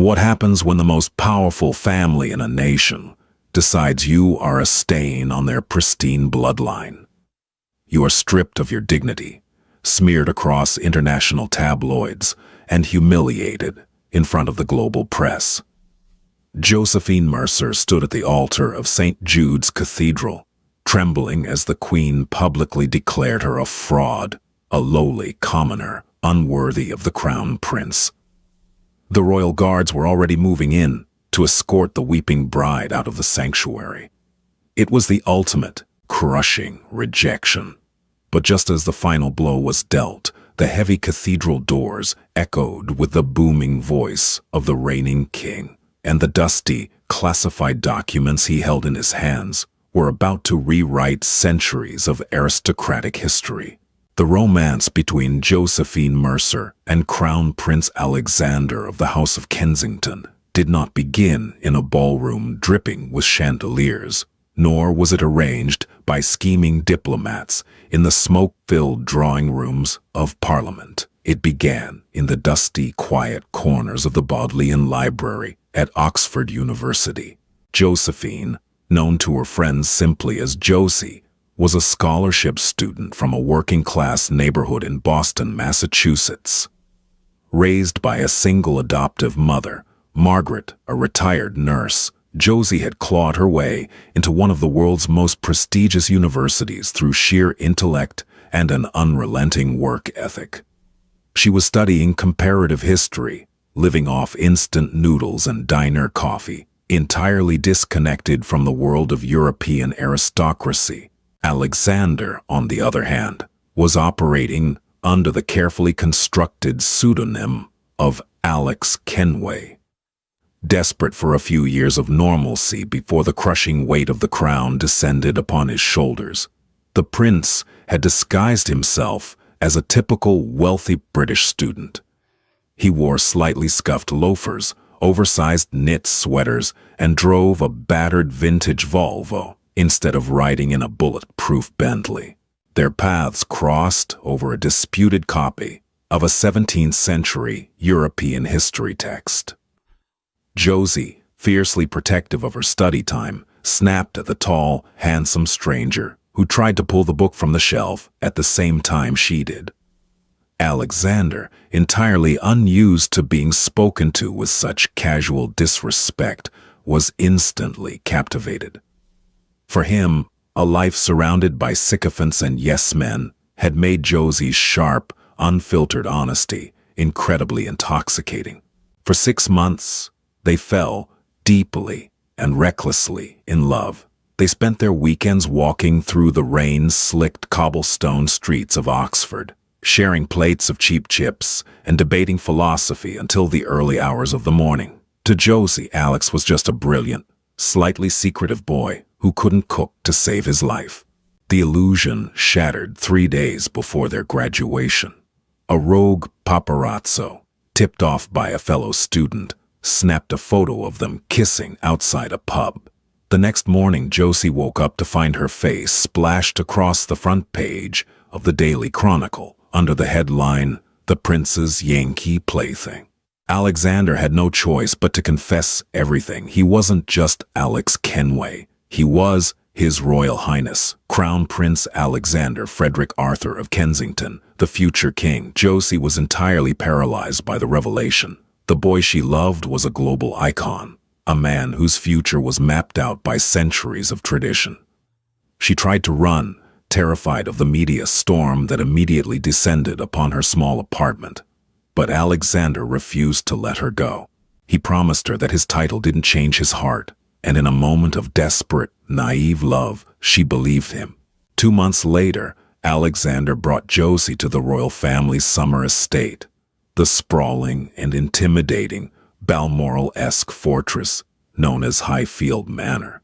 What happens when the most powerful family in a nation decides you are a stain on their pristine bloodline? You are stripped of your dignity, smeared across international tabloids, and humiliated in front of the global press. Josephine Mercer stood at the altar of St. Jude's Cathedral, trembling as the Queen publicly declared her a fraud, a lowly commoner, unworthy of the Crown Prince. The royal guards were already moving in to escort the weeping bride out of the sanctuary. It was the ultimate, crushing rejection. But just as the final blow was dealt, the heavy cathedral doors echoed with the booming voice of the reigning king, and the dusty, classified documents he held in his hands were about to rewrite centuries of aristocratic history. The romance between Josephine Mercer and Crown Prince Alexander of the House of Kensington did not begin in a ballroom dripping with chandeliers, nor was it arranged by scheming diplomats in the smoke-filled drawing rooms of Parliament. It began in the dusty, quiet corners of the Bodleian Library at Oxford University. Josephine, known to her friends simply as Josie, was a scholarship student from a working-class neighborhood in Boston, Massachusetts. Raised by a single adoptive mother, Margaret, a retired nurse, Josie had clawed her way into one of the world's most prestigious universities through sheer intellect and an unrelenting work ethic. She was studying comparative history, living off instant noodles and diner coffee, entirely disconnected from the world of European aristocracy. Alexander, on the other hand, was operating under the carefully constructed pseudonym of Alex Kenway. Desperate for a few years of normalcy before the crushing weight of the crown descended upon his shoulders, the prince had disguised himself as a typical wealthy British student. He wore slightly scuffed loafers, oversized knit sweaters, and drove a battered vintage Volvo instead of riding in a bulletproof Bentley. Their paths crossed over a disputed copy of a 17th century European history text. Josie, fiercely protective of her study time, snapped at the tall, handsome stranger who tried to pull the book from the shelf at the same time she did. Alexander, entirely unused to being spoken to with such casual disrespect, was instantly captivated. For him, a life surrounded by sycophants and yes-men had made Josie's sharp, unfiltered honesty incredibly intoxicating. For 6 months, they fell deeply and recklessly in love. They spent their weekends walking through the rain-slicked cobblestone streets of Oxford, sharing plates of cheap chips and debating philosophy until the early hours of the morning. To Josie, Alex was just a brilliant, slightly secretive boy who couldn't cook to save his life. The illusion shattered 3 days before their graduation. A rogue paparazzo, tipped off by a fellow student, snapped a photo of them kissing outside a pub. The next morning, Josie woke up to find her face splashed across the front page of the Daily Chronicle under the headline, "The Prince's Yankee Plaything." Alexander had no choice but to confess everything. He wasn't just Alex Kenway. He was His Royal Highness, Crown Prince Alexander Frederick Arthur of Kensington, the future king. Josie was entirely paralyzed by the revelation. The boy she loved was a global icon, a man whose future was mapped out by centuries of tradition. She tried to run, terrified of the media storm that immediately descended upon her small apartment. But Alexander refused to let her go. He promised her that his title didn't change his heart, and in a moment of desperate, naive love, she believed him. 2 months later, Alexander brought Josie to the royal family's summer estate, the sprawling and intimidating Balmoral-esque fortress known as Highfield Manor.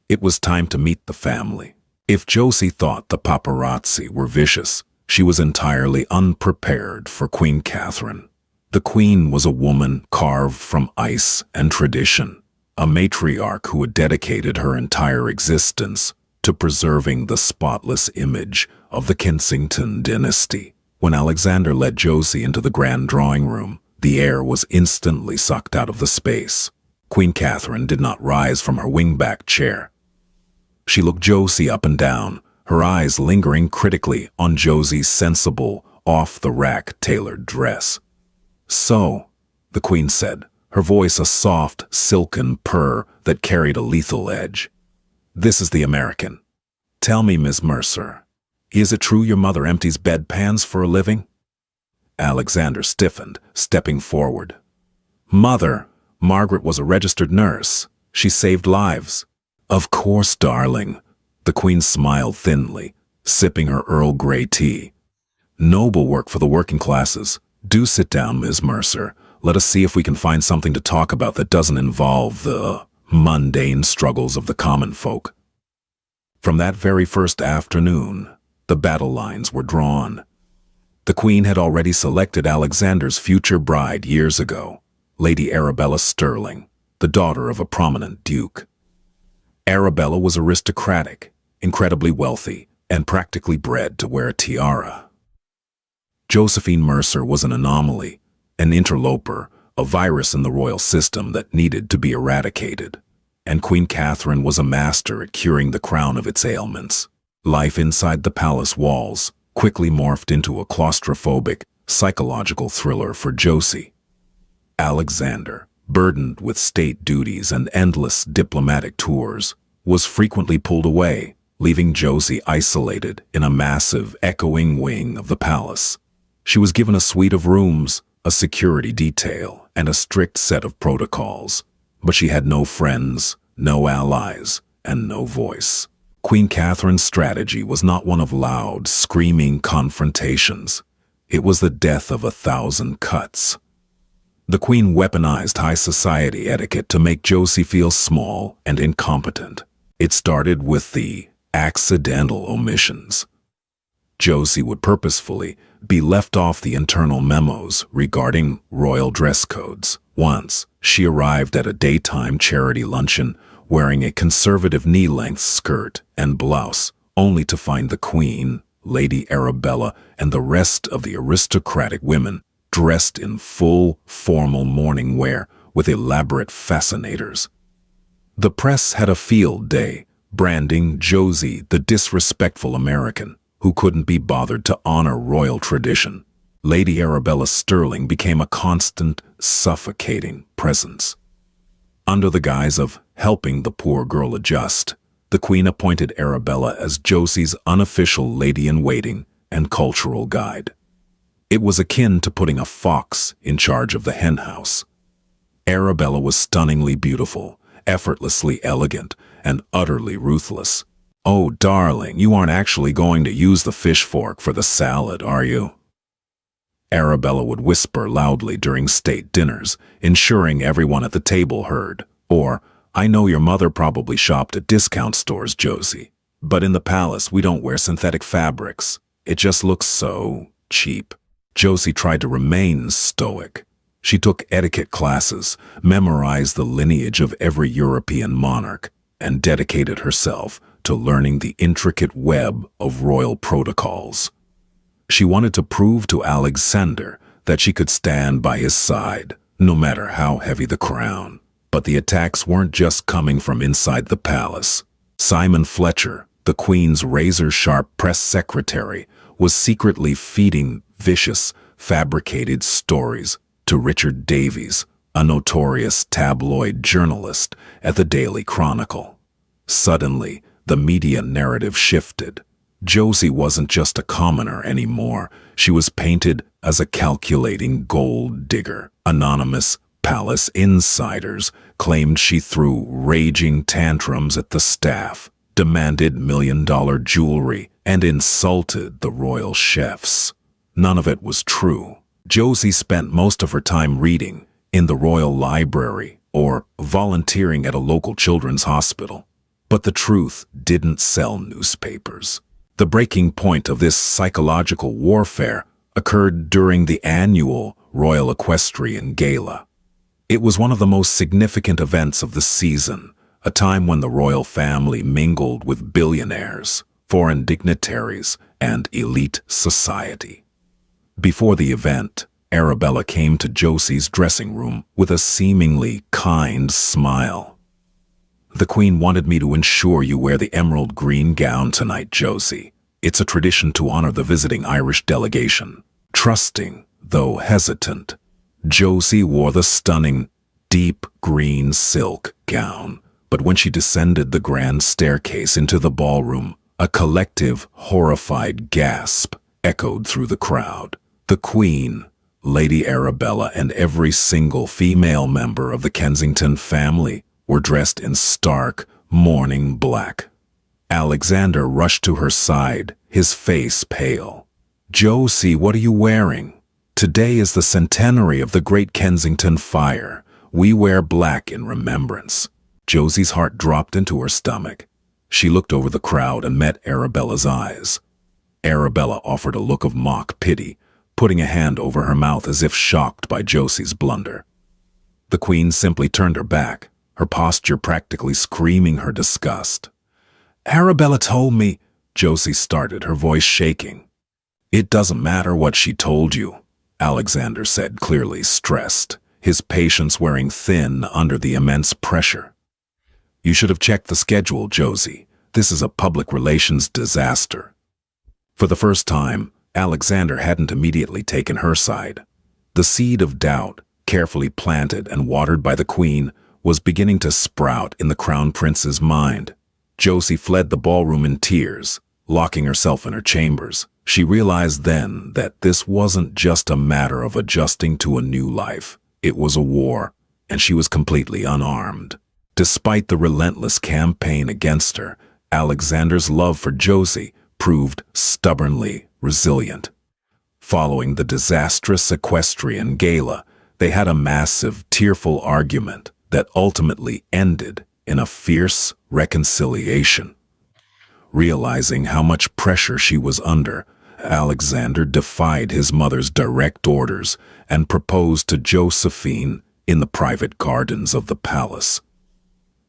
It was time to meet the family. If Josie thought the paparazzi were vicious, she was entirely unprepared for Queen Catherine. The Queen was a woman carved from ice and tradition, a matriarch who had dedicated her entire existence to preserving the spotless image of the Kensington dynasty. When Alexander led Josie into the grand drawing room, The air was instantly sucked out of the space. Queen Catherine did not rise from her wingback chair. She looked Josie up and down, her eyes lingering critically on Josie's sensible, off-the-rack tailored dress. "So," the Queen said, her voice a soft, silken purr that carried a lethal edge. "This is the American. Tell me, Miss Mercer, is it true your mother empties bedpans for a living?" Alexander stiffened, stepping forward. "Mother, Margaret was a registered nurse. She saved lives." "Of course, darling." The Queen smiled thinly, sipping her Earl Grey tea. "Noble work for the working classes. Do sit down, Ms. Mercer. Let us see if we can find something to talk about that doesn't involve the mundane struggles of the common folk." From that very first afternoon, the battle lines were drawn. The Queen had already selected Alexander's future bride years ago, Lady Arabella Sterling, the daughter of a prominent duke. Arabella was aristocratic, incredibly wealthy, and practically bred to wear a tiara. Josephine Mercer was an anomaly, an interloper, a virus in the royal system that needed to be eradicated. And Queen Catherine was a master at curing the crown of its ailments. Life inside the palace walls quickly morphed into a claustrophobic, psychological thriller for Josie. Alexander, burdened with state duties and endless diplomatic tours, was frequently pulled away, leaving Josie isolated in a massive, echoing wing of the palace. She was given a suite of rooms, a security detail, and a strict set of protocols. But she had no friends, no allies, and no voice. Queen Catherine's strategy was not one of loud, screaming confrontations. It was the death of 1,000 cuts. The Queen weaponized high society etiquette to make Josie feel small and incompetent. It started with the accidental omissions. Josie would purposefully be left off the internal memos regarding royal dress codes. Once, she arrived at a daytime charity luncheon wearing a conservative knee-length skirt and blouse, only to find the Queen, Lady Arabella, and the rest of the aristocratic women dressed in full, formal morning wear with elaborate fascinators. The press had a field day, branding Josie the disrespectful American who couldn't be bothered to honor royal tradition. Lady Arabella Sterling became a constant, suffocating presence. Under the guise of helping the poor girl adjust, the Queen appointed Arabella as Josie's unofficial lady-in-waiting and cultural guide. It was akin to putting a fox in charge of the henhouse. Arabella was stunningly beautiful, effortlessly elegant, and utterly ruthless. "Oh, darling, you aren't actually going to use the fish fork for the salad, are you?" Arabella would whisper loudly during state dinners, ensuring everyone at the table heard. Or, "I know your mother probably shopped at discount stores, Josie, but in the palace we don't wear synthetic fabrics. It just looks so cheap." Josie tried to remain stoic. She took etiquette classes, memorized the lineage of every European monarch, and dedicated herself to learning the intricate web of royal protocols. She wanted to prove to Alexander that she could stand by his side, no matter how heavy the crown. But the attacks weren't just coming from inside the palace. Simon Fletcher, the Queen's razor-sharp press secretary, was secretly feeding vicious, fabricated stories to Richard Davies, a notorious tabloid journalist at the Daily Chronicle. Suddenly, the media narrative shifted. Josie wasn't just a commoner anymore. She was painted as a calculating gold digger. Anonymous palace insiders claimed she threw raging tantrums at the staff, demanded million-dollar jewelry, and insulted the royal chefs. None of it was true. Josie spent most of her time reading in the royal library or volunteering at a local children's hospital. But the truth didn't sell newspapers. The breaking point of this psychological warfare occurred during the annual Royal Equestrian Gala. It was one of the most significant events of the season, a time when the royal family mingled with billionaires, foreign dignitaries, and elite society. Before the event, Arabella came to Josie's dressing room with a seemingly kind smile. "The Queen wanted me to ensure you wear the emerald green gown tonight, Josie. It's a tradition to honor the visiting Irish delegation." Trusting, though hesitant, Josie wore the stunning, deep green silk gown. But when she descended the grand staircase into the ballroom, a collective, horrified gasp echoed through the crowd. The Queen, Lady Arabella, and every single female member of the Kensington family were dressed in stark, mourning black. Alexander rushed to her side, his face pale. "Josie, what are you wearing? Today is the centenary of the Great Kensington Fire. We wear black in remembrance." Josie's heart dropped into her stomach. She looked over the crowd and met Arabella's eyes. Arabella offered a look of mock pity, putting a hand over her mouth as if shocked by Josie's blunder. The Queen simply turned her back, her posture practically screaming her disgust. "Arabella told me," Josie started, her voice shaking. "It doesn't matter what she told you," Alexander said, clearly stressed, his patience wearing thin under the immense pressure. "You should have checked the schedule, Josie. This is a public relations disaster." For the first time, Alexander hadn't immediately taken her side. The seed of doubt, carefully planted and watered by the Queen, was beginning to sprout in the Crown Prince's mind. Josie fled the ballroom in tears, locking herself in her chambers. She realized then that this wasn't just a matter of adjusting to a new life. It was a war, and she was completely unarmed. Despite the relentless campaign against her, Alexander's love for Josie proved stubbornly resilient. Following the disastrous equestrian gala, they had a massive, tearful argument that ultimately ended in a fierce reconciliation. Realizing how much pressure she was under, Alexander defied his mother's direct orders and proposed to Josephine in the private gardens of the palace.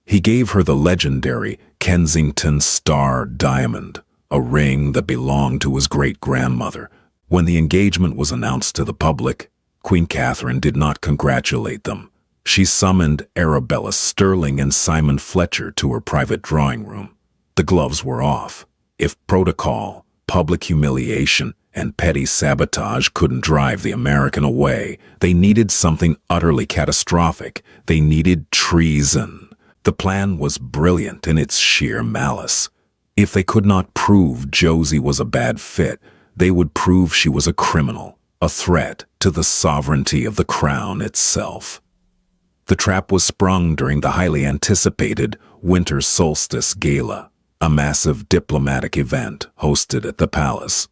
He gave her the legendary Kensington Star Diamond, a ring that belonged to his great-grandmother. When the engagement was announced to the public, Queen Catherine did not congratulate them. She summoned Arabella Sterling and Simon Fletcher to her private drawing room. The gloves were off. If protocol, public humiliation, and petty sabotage couldn't drive the American away, they needed something utterly catastrophic. They needed treason. The plan was brilliant in its sheer malice. If they could not prove Josie was a bad fit, they would prove she was a criminal, a threat to the sovereignty of the crown itself. The trap was sprung during the highly anticipated Winter Solstice Gala, a massive diplomatic event hosted at the palace.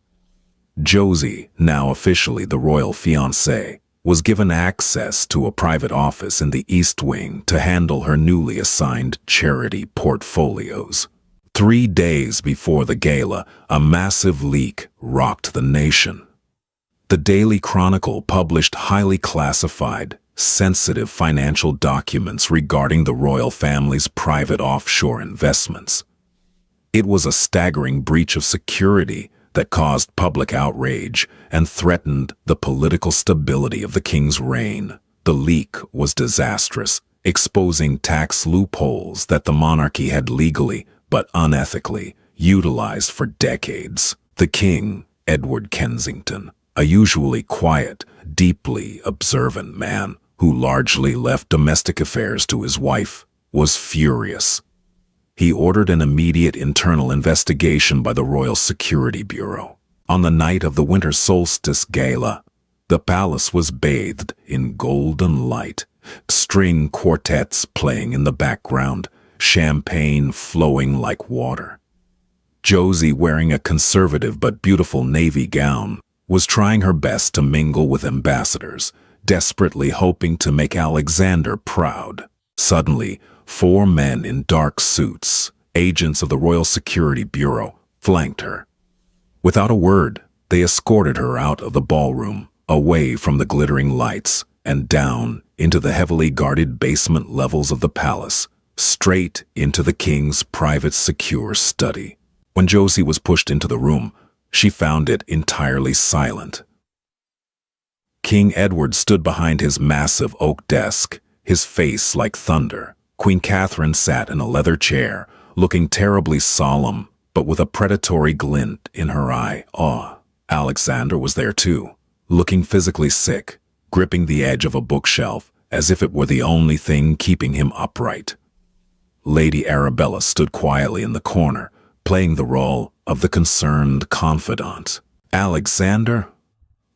Josie, now officially the royal fiancée, was given access to a private office in the East Wing to handle her newly assigned charity portfolios. 3 days before the gala, a massive leak rocked the nation. The Daily Chronicle published highly classified, sensitive financial documents regarding the royal family's private offshore investments. It was a staggering breach of security that caused public outrage and threatened the political stability of the king's reign. The leak was disastrous, exposing tax loopholes that the monarchy had legally but unethically utilized for decades. The king, Edward Kensington, a usually quiet, deeply observant man who largely left domestic affairs to his wife, was furious. He ordered an immediate internal investigation by the Royal Security Bureau. On the night of the Winter Solstice Gala, the palace was bathed in golden light, string quartets playing in the background, champagne flowing like water. Josie, wearing a conservative but beautiful navy gown, was trying her best to mingle with ambassadors, desperately hoping to make Alexander proud. Suddenly, 4 men in dark suits, agents of the Royal Security Bureau, flanked her. Without a word, they escorted her out of the ballroom, away from the glittering lights, and down into the heavily guarded basement levels of the palace, straight into the king's private secure study. When Josie was pushed into the room, she found it entirely silent. King Edward stood behind his massive oak desk, his face like thunder. Queen Catherine sat in a leather chair, looking terribly solemn, but with a predatory glint in her eye. Alexander was there too, looking physically sick, gripping the edge of a bookshelf as if it were the only thing keeping him upright. Lady Arabella stood quietly in the corner, playing the role of the concerned confidant. "Alexander?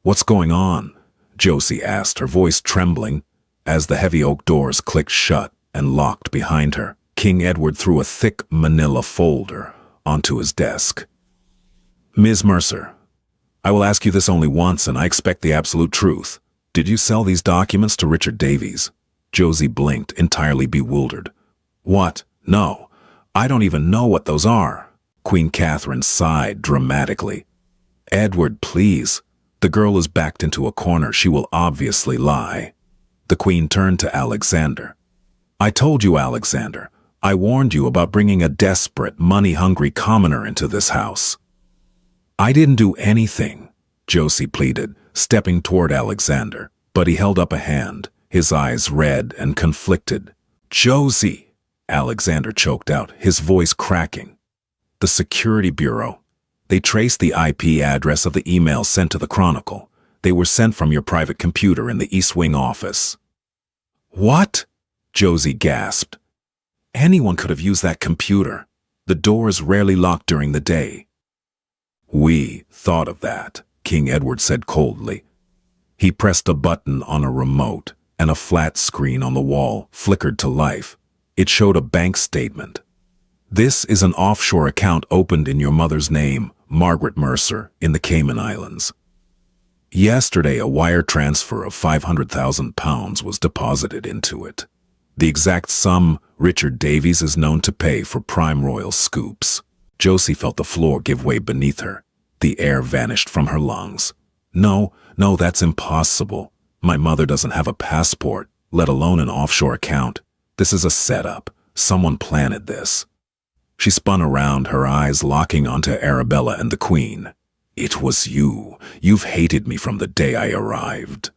What's going on?" Josie asked, her voice trembling, as the heavy oak doors clicked shut and locked behind her. King Edward threw a thick manila folder onto his desk. "Ms. Mercer, I will ask you this only once, and I expect the absolute truth. Did you sell these documents to Richard Davies?" Josie blinked, entirely bewildered. "What? No. I don't even know what those are." Queen Catherine sighed dramatically. "Edward, please. The girl is backed into a corner. She will obviously lie." The Queen turned to Alexander. "I told you, Alexander. I warned you about bringing a desperate, money-hungry commoner into this house." "I didn't do anything," Josie pleaded, stepping toward Alexander, but he held up a hand, his eyes red and conflicted. "Josie," Alexander choked out, his voice cracking. "The Security Bureau. They traced the IP address of the emails sent to the Chronicle. They were sent from your private computer in the East Wing office." "What?" Josie gasped. "Anyone could have used that computer. The door is rarely locked during the day." "We thought of that," King Edward said coldly. He pressed a button on a remote, and a flat screen on the wall flickered to life. It showed a bank statement. "This is an offshore account opened in your mother's name, Margaret Mercer, in the Cayman Islands. Yesterday, a wire transfer of £500,000 was deposited into it. The exact sum Richard Davies is known to pay for prime royal scoops." Josie felt the floor give way beneath her. The air vanished from her lungs. No, that's impossible. My mother doesn't have a passport, let alone an offshore account. This is a setup. Someone planted this." She spun around, her eyes locking onto Arabella and the Queen. "It was you. You've hated me from the day I arrived."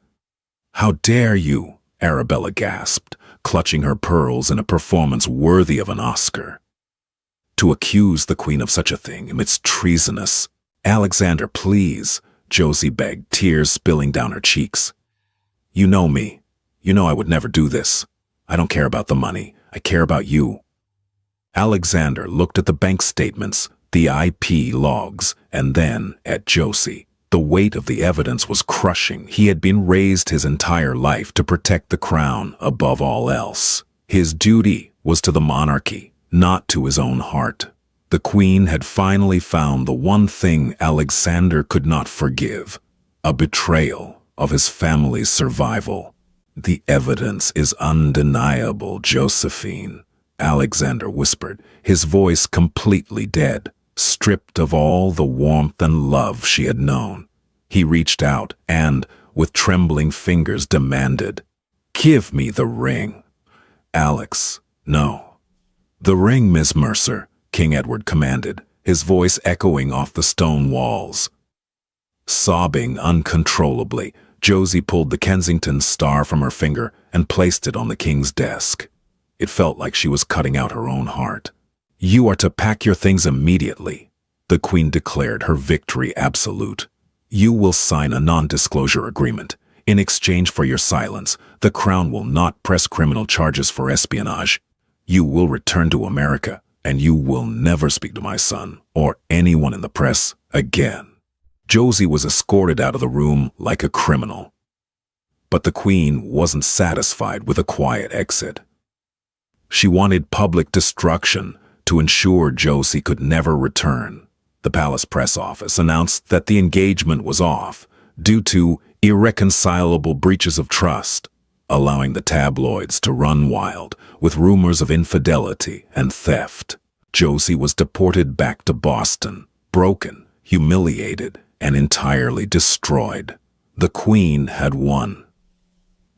"How dare you?" Arabella gasped, clutching her pearls in a performance worthy of an Oscar. "To accuse the Queen of such a thing, it's treasonous." "Alexander, please," Josie begged, tears spilling down her cheeks. "You know me. You know I would never do this. I don't care about the money. I care about you." Alexander looked at the bank statements, the IP logs, and then at Josie. The weight of the evidence was crushing. He had been raised his entire life to protect the crown above all else. His duty was to the monarchy, not to his own heart. The Queen had finally found the one thing Alexander could not forgive: a betrayal of his family's survival. "The evidence is undeniable, Josephine," Alexander whispered, his voice completely dead, stripped of all the warmth and love she had known. He reached out and, with trembling fingers, demanded, "Give me the ring." "Alex, no." "The ring, Miss Mercer," King Edward commanded, his voice echoing off the stone walls. Sobbing uncontrollably, Josie pulled the Kensington star from her finger and placed it on the king's desk. It felt like she was cutting out her own heart. "You are to pack your things immediately," the Queen declared, her victory absolute. "You will sign a non-disclosure agreement. In exchange for your silence, the Crown will not press criminal charges for espionage. You will return to America, and you will never speak to my son or anyone in the press again." Josie was escorted out of the room like a criminal. But the Queen wasn't satisfied with a quiet exit. She wanted public destruction to ensure Josie could never return. The palace press office announced that the engagement was off due to irreconcilable breaches of trust, allowing the tabloids to run wild with rumors of infidelity and theft. Josie was deported back to Boston, broken, humiliated, and entirely destroyed. The Queen had won.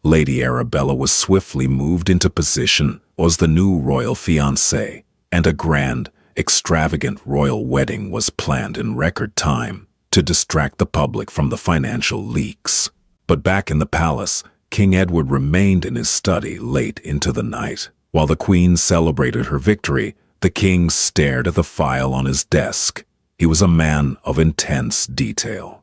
Lady Arabella was swiftly moved into position as the new royal fiancée, and a grand, extravagant royal wedding was planned in record time to distract the public from the financial leaks. But back in the palace, King Edward remained in his study late into the night. While the Queen celebrated her victory, the King stared at the file on his desk. He was a man of intense detail.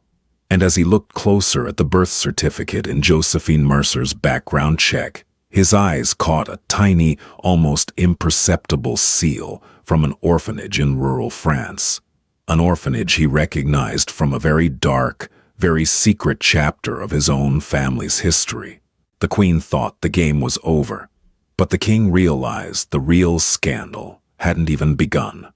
And as he looked closer at the birth certificate in Josephine Mercer's background check, his eyes caught a tiny, almost imperceptible seal from an orphanage in rural France. An orphanage he recognized from a very dark, very secret chapter of his own family's history. The Queen thought the game was over, but the King realized the real scandal hadn't even begun.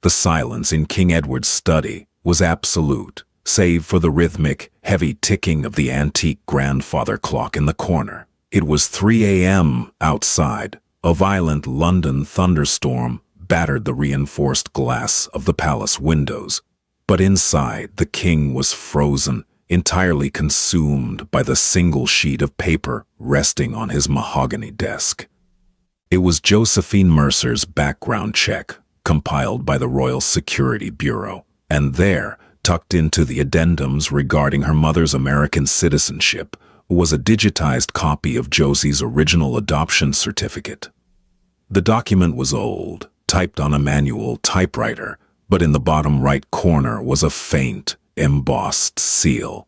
The silence in King Edward's study was absolute, save for the rhythmic, heavy ticking of the antique grandfather clock in the corner. It was 3 a.m. outside. A violent London thunderstorm battered the reinforced glass of the palace windows. But inside, the King was frozen, entirely consumed by the single sheet of paper resting on his mahogany desk. It was Josephine Mercer's background check, compiled by the Royal Security Bureau, and there, tucked into the addendums regarding her mother's American citizenship, was a digitized copy of Josie's original adoption certificate. The document was old, typed on a manual typewriter, but in the bottom right corner was a faint, embossed seal.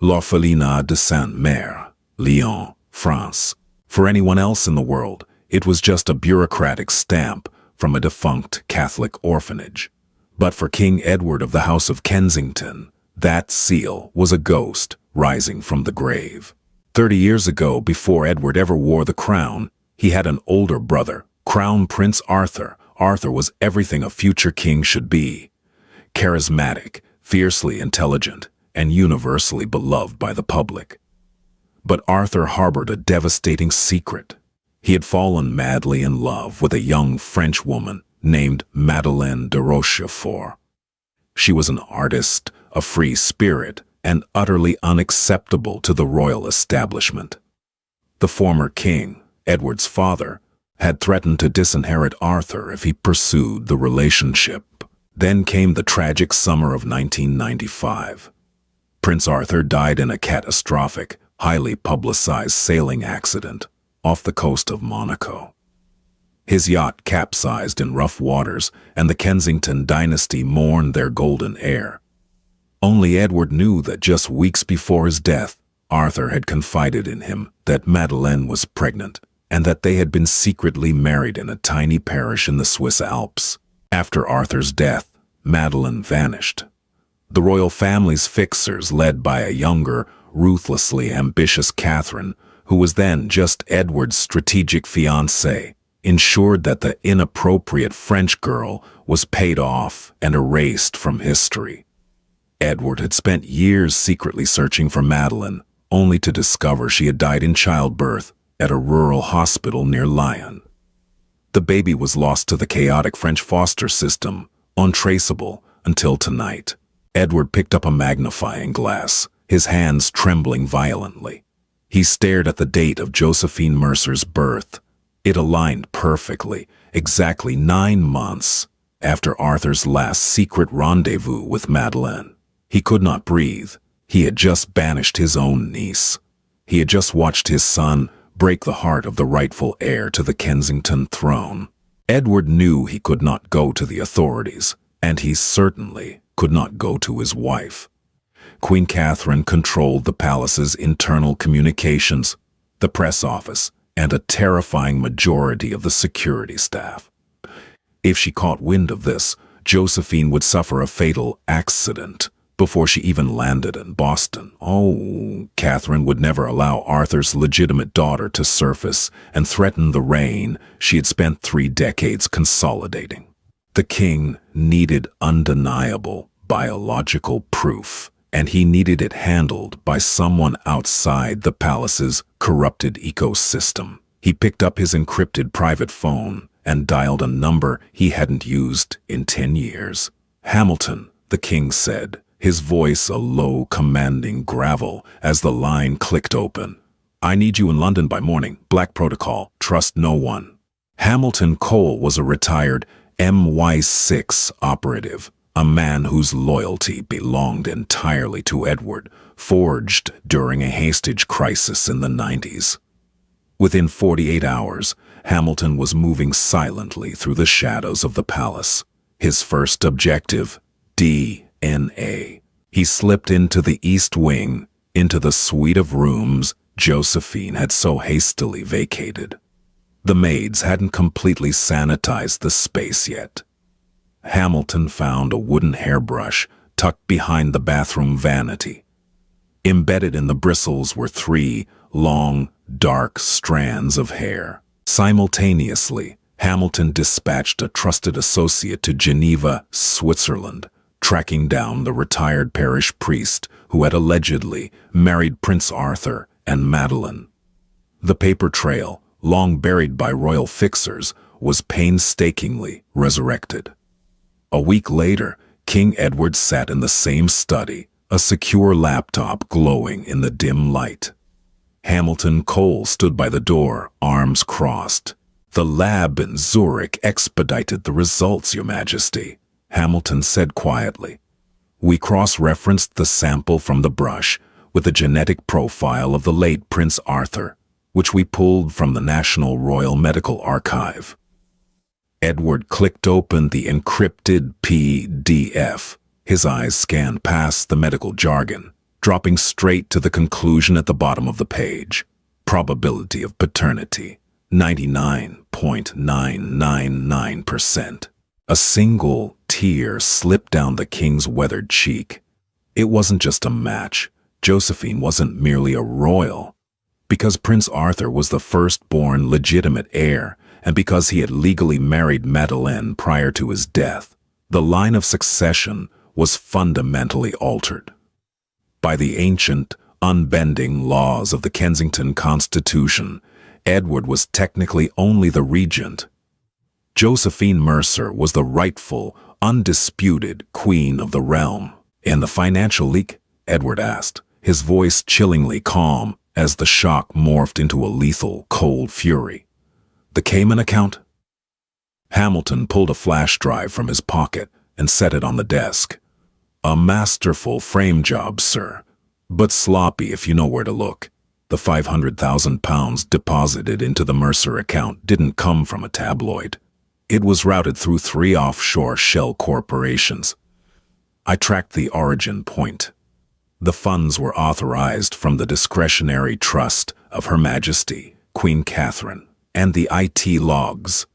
L'Orphelinat de Sainte-Mère, Lyon, France. For anyone else in the world, it was just a bureaucratic stamp from a defunct Catholic orphanage. But for King Edward of the House of Kensington, that seal was a ghost rising from the grave. 30 years ago, before Edward ever wore the crown, he had an older brother, Crown Prince Arthur. Arthur was everything a future king should be. Charismatic, fiercely intelligent, and universally beloved by the public. But Arthur harbored a devastating secret. He had fallen madly in love with a young French woman named Madeleine de Rochefort. She was an artist, a free spirit, and utterly unacceptable to the royal establishment. The former king, Edward's father, had threatened to disinherit Arthur if he pursued the relationship. Then came the tragic summer of 1995. Prince Arthur died in a catastrophic, highly publicized sailing accident off the coast of Monaco. His yacht capsized in rough waters, and the Kensington dynasty mourned their golden heir. Only Edward knew that just weeks before his death, Arthur had confided in him that Madeleine was pregnant, and that they had been secretly married in a tiny parish in the Swiss Alps. After Arthur's death, Madeleine vanished. The royal family's fixers, led by a younger, ruthlessly ambitious Catherine, who was then just Edward's strategic fiancée, ensured that the inappropriate French girl was paid off and erased from history. Edward had spent years secretly searching for Madeleine, only to discover she had died in childbirth at a rural hospital near Lyon. The baby was lost to the chaotic French foster system, untraceable until tonight. Edward picked up a magnifying glass, his hands trembling violently. He stared at the date of Josephine Mercer's birth. It aligned perfectly, exactly 9 months after Arthur's last secret rendezvous with Madeleine. He could not breathe. He had just banished his own niece. He had just watched his son break the heart of the rightful heir to the Kensington throne. Edward knew he could not go to the authorities, and he certainly could not go to his wife. Queen Catherine controlled the palace's internal communications, the press office, and a terrifying majority of the security staff. If she caught wind of this, Josephine would suffer a fatal accident before she even landed in Boston. Oh, Catherine would never allow Arthur's legitimate daughter to surface and threaten the reign she had spent 3 decades consolidating. The king needed undeniable biological proof, and he needed it handled by someone outside the palace's corrupted ecosystem. He picked up his encrypted private phone and dialed a number he hadn't used in 10 years. "Hamilton," the king said, his voice a low, commanding gravel as the line clicked open. "I need you in London by morning. Black protocol. Trust no one." Hamilton Cole was a retired MI6 operative, a man whose loyalty belonged entirely to Edward, forged during a Hastings crisis in the 90s. Within 48 hours, Hamilton was moving silently through the shadows of the palace. His first objective, DNA. He slipped into the East Wing, into the suite of rooms Josephine had so hastily vacated. The maids hadn't completely sanitized the space yet. Hamilton found a wooden hairbrush tucked behind the bathroom vanity. Embedded in the bristles were 3 long, dark strands of hair. Simultaneously, Hamilton dispatched a trusted associate to Geneva, Switzerland, tracking down the retired parish priest who had allegedly married Prince Arthur and Madeline. The paper trail, long buried by royal fixers, was painstakingly resurrected. A week later, King Edward sat in the same study, a secure laptop glowing in the dim light. Hamilton Cole stood by the door, arms crossed. "The lab in Zurich expedited the results, Your Majesty," Hamilton said quietly. "We cross-referenced the sample from the brush with the genetic profile of the late Prince Arthur, which we pulled from the National Royal Medical Archive." Edward clicked open the encrypted PDF. His eyes scanned past the medical jargon, dropping straight to the conclusion at the bottom of the page. Probability of paternity, 99.999%. A single tear slipped down the king's weathered cheek. It wasn't just a match. Josephine wasn't merely a royal. Because Prince Arthur was the firstborn legitimate heir, and because he had legally married Madeleine prior to his death, the line of succession was fundamentally altered. By the ancient, unbending laws of the Kensington Constitution, Edward was technically only the regent. Josephine Mercer was the rightful, undisputed queen of the realm. "And the financial leak?" Edward asked, his voice chillingly calm as the shock morphed into a lethal, cold fury. "The Cayman account?" Hamilton pulled a flash drive from his pocket and set it on the desk. "A masterful frame job, sir, but sloppy if you know where to look. The £500,000 deposited into the Mercer account didn't come from a tabloid. It was routed through 3 offshore shell corporations. I tracked the origin point. The funds were authorized from the discretionary trust of Her Majesty, Queen Catherine, and the IT logs.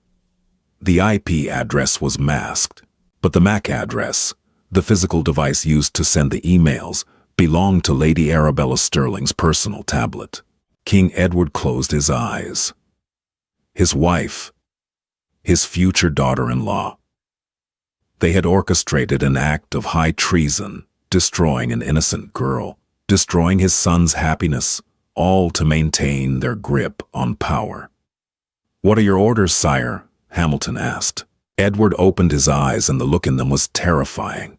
The IP address was masked, but the MAC address, the physical device used to send the emails, belonged to Lady Arabella Sterling's personal tablet." King Edward closed his eyes. His wife, his future daughter-in-law. They had orchestrated an act of high treason, destroying an innocent girl, destroying his son's happiness, all to maintain their grip on power. "What are your orders, sire?" Hamilton asked. Edward opened his eyes, and the look in them was terrifying.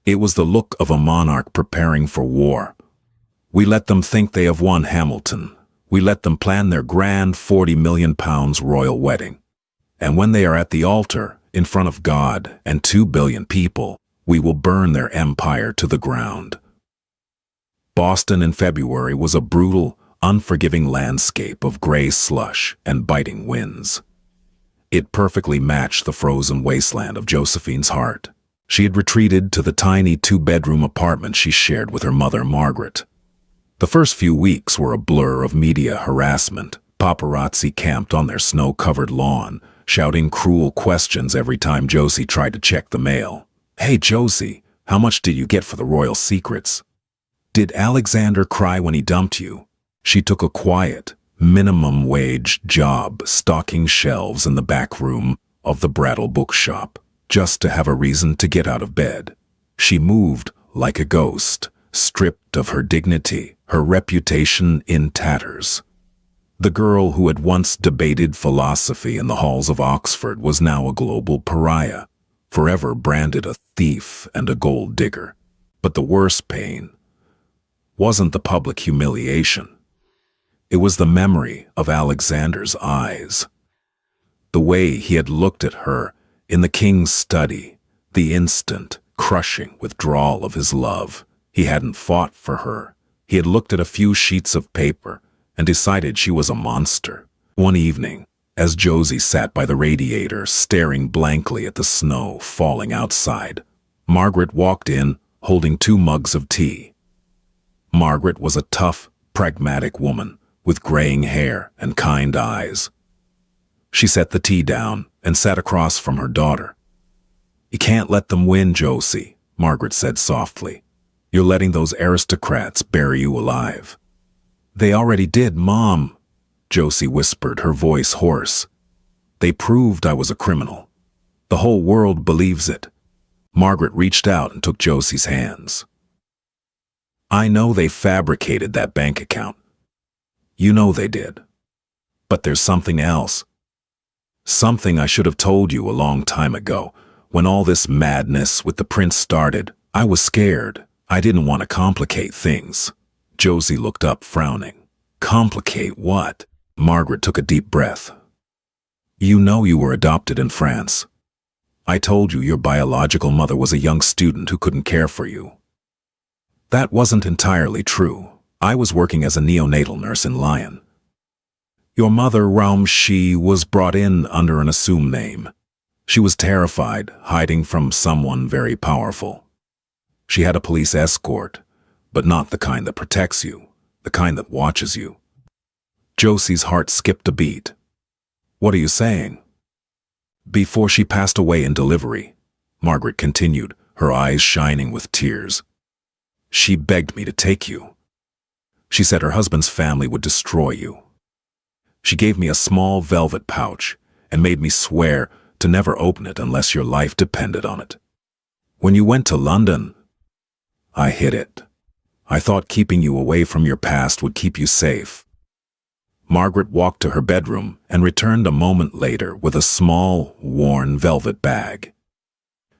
It was the look of a monarch preparing for war. "We let them think they have won, Hamilton. We let them plan their grand £40 million royal wedding. And when they are at the altar, in front of God and 2 billion people, we will burn their empire to the ground." Boston in February was a brutal, unforgiving landscape of gray slush and biting winds. It perfectly matched the frozen wasteland of Josephine's heart. She had retreated to the tiny 2-bedroom apartment she shared with her mother, Margaret. The first few weeks were a blur of media harassment. Paparazzi camped on their snow-covered lawn, shouting cruel questions every time Josie tried to check the mail. "Hey, Josie, how much did you get for the royal secrets? Did Alexander cry when he dumped you?" She took a quiet, minimum-wage job stocking shelves in the back room of the Brattle bookshop, just to have a reason to get out of bed. She moved like a ghost, stripped of her dignity, her reputation in tatters. The girl who had once debated philosophy in the halls of Oxford was now a global pariah, forever branded a thief and a gold digger. But the worst pain wasn't the public humiliation. It was the memory of Alexander's eyes. The way he had looked at her in the king's study, The instant, crushing withdrawal of his love. He hadn't fought for her. He had looked at a few sheets of paper and decided she was a monster. One evening, as Josie sat by the radiator staring blankly at the snow falling outside, Margaret walked in holding 2 mugs of tea. Margaret was a tough, pragmatic woman with graying hair and kind eyes. She set the tea down and sat across from her daughter. "You can't let them win, Josie," Margaret said softly. "You're letting those aristocrats bury you alive." "They already did, Mom," Josie whispered, her voice hoarse. "They proved I was a criminal. The whole world believes it." Margaret reached out and took Josie's hands. "I know they fabricated that bank account. You know they did. But there's something else. Something I should have told you a long time ago. When all this madness with the prince started, I was scared. I didn't want to complicate things." Josie looked up, frowning. "Complicate what?" Margaret took a deep breath. "You know you were adopted in France. I told you your biological mother was a young student who couldn't care for you. That wasn't entirely true. I was working as a neonatal nurse in Lyon. Your mother, she was brought in under an assumed name. She was terrified, hiding from someone very powerful. She had a police escort, but not the kind that protects you, the kind that watches you." Josie's heart skipped a beat. "What are you saying?" "Before she passed away in delivery," Margaret continued, her eyes shining with tears, "she begged me to take you. She said her husband's family would destroy you. She gave me a small velvet pouch and made me swear to never open it unless your life depended on it. When you went to London, I hid it. I thought keeping you away from your past would keep you safe." Margaret walked to her bedroom and returned a moment later with a small, worn velvet bag.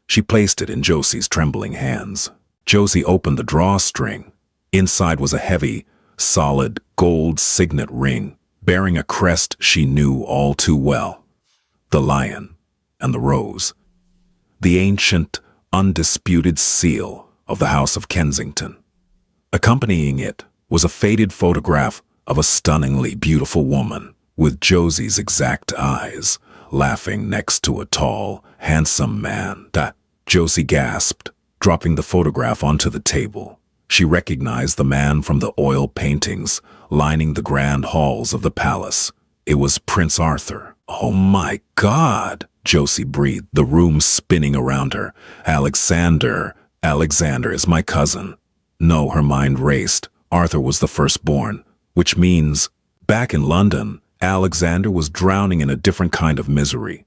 She placed it in Josie's trembling hands. Josie opened the drawstring. Inside was a heavy, solid, gold signet ring bearing a crest she knew all too well. The lion and the rose. The ancient, undisputed seal of the House of Kensington. Accompanying it was a faded photograph of a stunningly beautiful woman with Josie's exact eyes, laughing next to a tall, handsome man. Josie gasped, dropping the photograph onto the table. She recognized the man from the oil paintings lining the grand halls of the palace. It was Prince Arthur. "Oh my God!" Josie breathed, the room spinning around her. Alexander is my cousin." No, her mind raced. Arthur was the firstborn, which means, back in London, Alexander was drowning in a different kind of misery.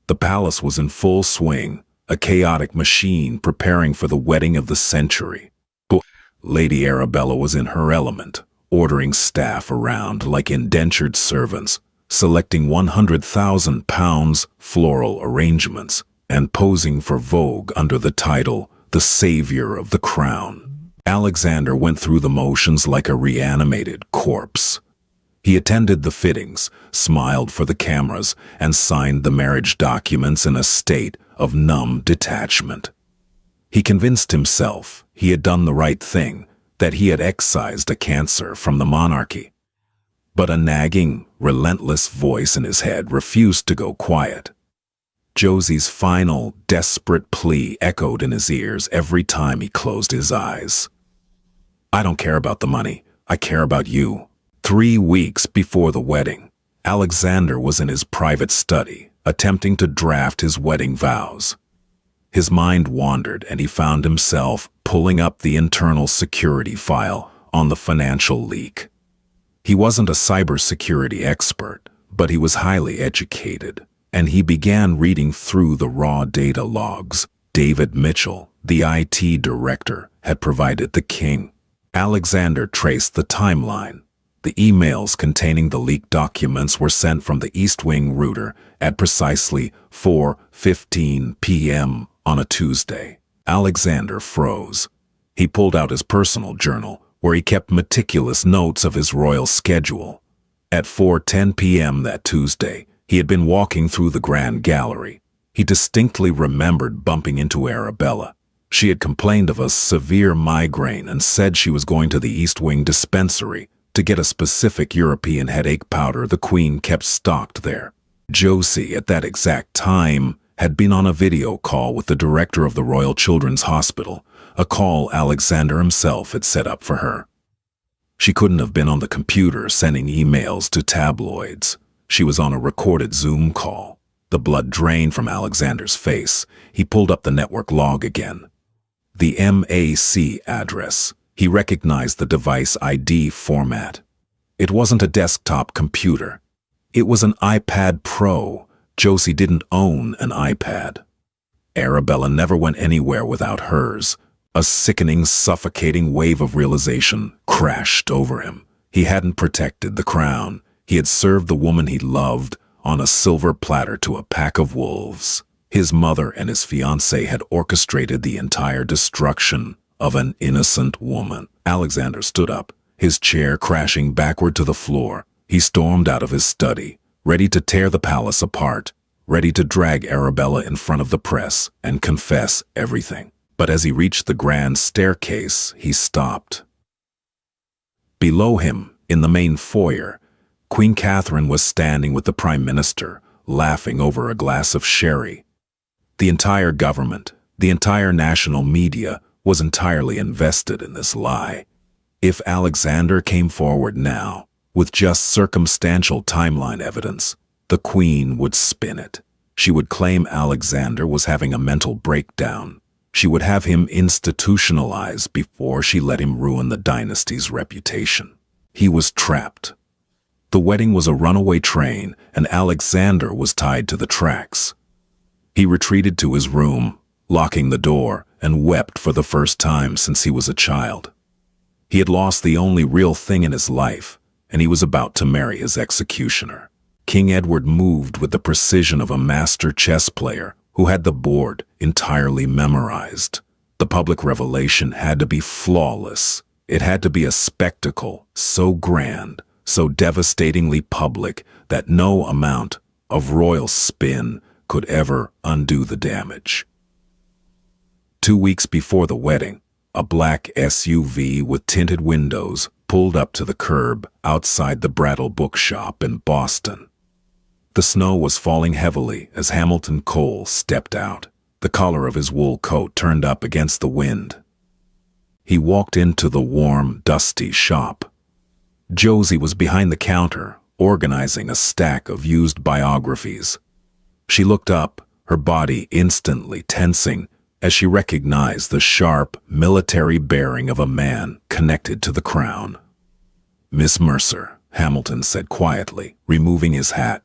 The palace was in full swing, a chaotic machine preparing for the wedding of the century. Lady Arabella was in her element, ordering staff around like indentured servants, selecting £100,000 floral arrangements, and posing for Vogue under the title, "The Savior of the Crown." Alexander went through the motions like a reanimated corpse. He attended the fittings, smiled for the cameras, and signed the marriage documents in a state of numb detachment. He convinced himself he had done the right thing, that he had excised a cancer from the monarchy. But a nagging, relentless voice in his head refused to go quiet. Josie's final, desperate plea echoed in his ears every time he closed his eyes. "I don't care about the money. I care about you." 3 weeks before the wedding, Alexander was in his private study, attempting to draft his wedding vows. His mind wandered and he found himself pulling up the internal security file on the financial leak. He wasn't a cybersecurity expert, but he was highly educated, and he began reading through the raw data logs David Mitchell, the IT director, had provided the king. Alexander traced the timeline. The emails containing the leaked documents were sent from the East Wing router at precisely 4:15 p.m. on a Tuesday. Alexander froze. He pulled out his personal journal, where he kept meticulous notes of his royal schedule. At 4:10 p.m. that Tuesday, he had been walking through the Grand Gallery. He distinctly remembered bumping into Arabella. She had complained of a severe migraine and said she was going to the East Wing dispensary to get a specific European headache powder the Queen kept stocked there. Josie, at that exact time, had been on a video call with the director of the Royal Children's Hospital, a call Alexander himself had set up for her. She couldn't have been on the computer sending emails to tabloids. She was on a recorded Zoom call. The blood drained from Alexander's face. He pulled up the network log again. The MAC address. He recognized the device ID format. It wasn't a desktop computer. It was an iPad Pro. Josie didn't own an iPad. Arabella never went anywhere without hers. A sickening, suffocating wave of realization crashed over him. He hadn't protected the crown. He had served the woman he loved on a silver platter to a pack of wolves. His mother and his fiancée had orchestrated the entire destruction of an innocent woman. Alexander stood up, his chair crashing backward to the floor. He stormed out of his study, ready to tear the palace apart, ready to drag Arabella in front of the press and confess everything. But as he reached the grand staircase, he stopped. Below him, in the main foyer, Queen Catherine was standing with the Prime Minister, laughing over a glass of sherry. The entire government, the entire national media, was entirely invested in this lie. If Alexander came forward now, with just circumstantial timeline evidence, the Queen would spin it. She would claim Alexander was having a mental breakdown. She would have him institutionalized before she let him ruin the dynasty's reputation. He was trapped. The wedding was a runaway train, and Alexander was tied to the tracks. He retreated to his room, locking the door, and wept for the first time since he was a child. He had lost the only real thing in his life, and he was about to marry his executioner. King Edward moved with the precision of a master chess player who had the board entirely memorized. The public revelation had to be flawless. It had to be a spectacle so grand, so devastatingly public that no amount of royal spin could ever undo the damage. 2 weeks before the wedding, a black SUV with tinted windows pulled up to the curb outside the Brattle Bookshop in Boston. The snow was falling heavily as Hamilton Cole stepped out, the collar of his wool coat turned up against the wind. He walked into the warm, dusty shop. Josie was behind the counter, organizing a stack of used biographies. She looked up, her body instantly tensing as she recognized the sharp, military bearing of a man connected to the crown. "Miss Mercer," Hamilton said quietly, removing his hat.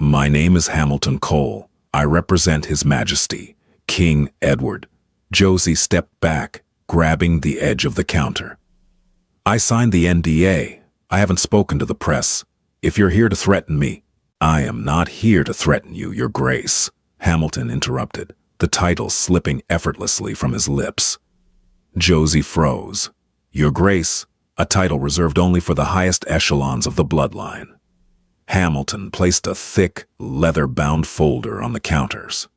"My name is Hamilton Cole. I represent His Majesty, King Edward." Josie stepped back, grabbing the edge of the counter. "I signed the NDA. I haven't spoken to the press. If you're here to threaten me—" "I am not here to threaten you, Your Grace," Hamilton interrupted, the title slipping effortlessly from his lips. Josie froze. "Your Grace, a title reserved only for the highest echelons of the bloodline." Hamilton placed a thick, leather-bound folder on the counters.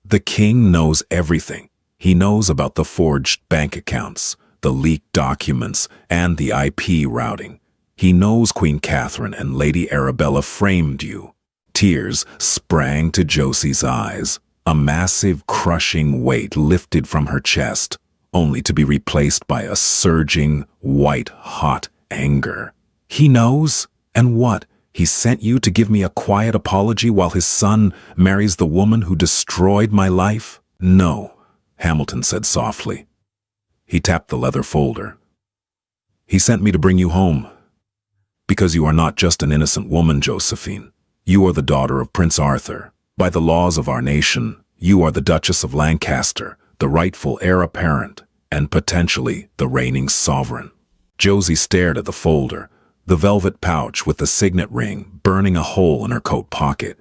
"The king knows everything. He knows about the forged bank accounts, the leaked documents, and the IP routing. He knows Queen Catherine and Lady Arabella framed you." Tears sprang to Josie's eyes. A massive, crushing weight lifted from her chest, only to be replaced by a surging, white-hot anger. "He knows? And what? He sent you to give me a quiet apology while his son marries the woman who destroyed my life?" "No," Hamilton said softly. He tapped the leather folder. "He sent me to bring you home. Because you are not just an innocent woman, Josephine. You are the daughter of Prince Arthur. By the laws of our nation, you are the Duchess of Lancaster, the rightful heir apparent, and potentially the reigning sovereign." Josie stared at the folder, the velvet pouch with the signet ring burning a hole in her coat pocket.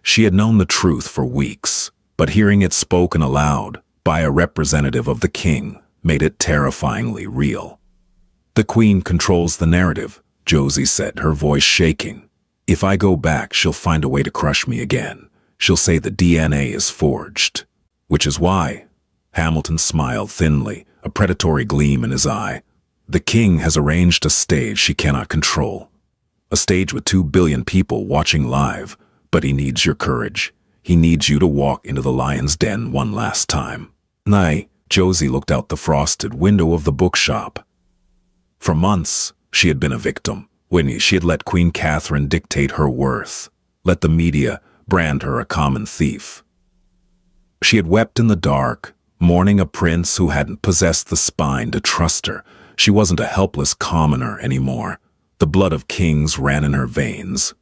She had known the truth for weeks, but hearing it spoken aloud by a representative of the king made it terrifyingly real. "The Queen controls the narrative," Josie said, her voice shaking. "If I go back, she'll find a way to crush me again. she'll say the DNA is forged. Which is why, Hamilton smiled thinly, a predatory gleam in his eye. The king has arranged a stage she cannot control. A stage with 2 billion people watching live, but he needs your courage. He needs you to walk into the lion's den one last time. Nay, Josie looked out the frosted window of the bookshop. For months, she had been a victim. When she had let Queen Catherine dictate her worth, let the media brand her a common thief. She had wept in the dark, mourning a prince who hadn't possessed the spine to trust her. She wasn't a helpless commoner anymore. The blood of kings ran in her veins.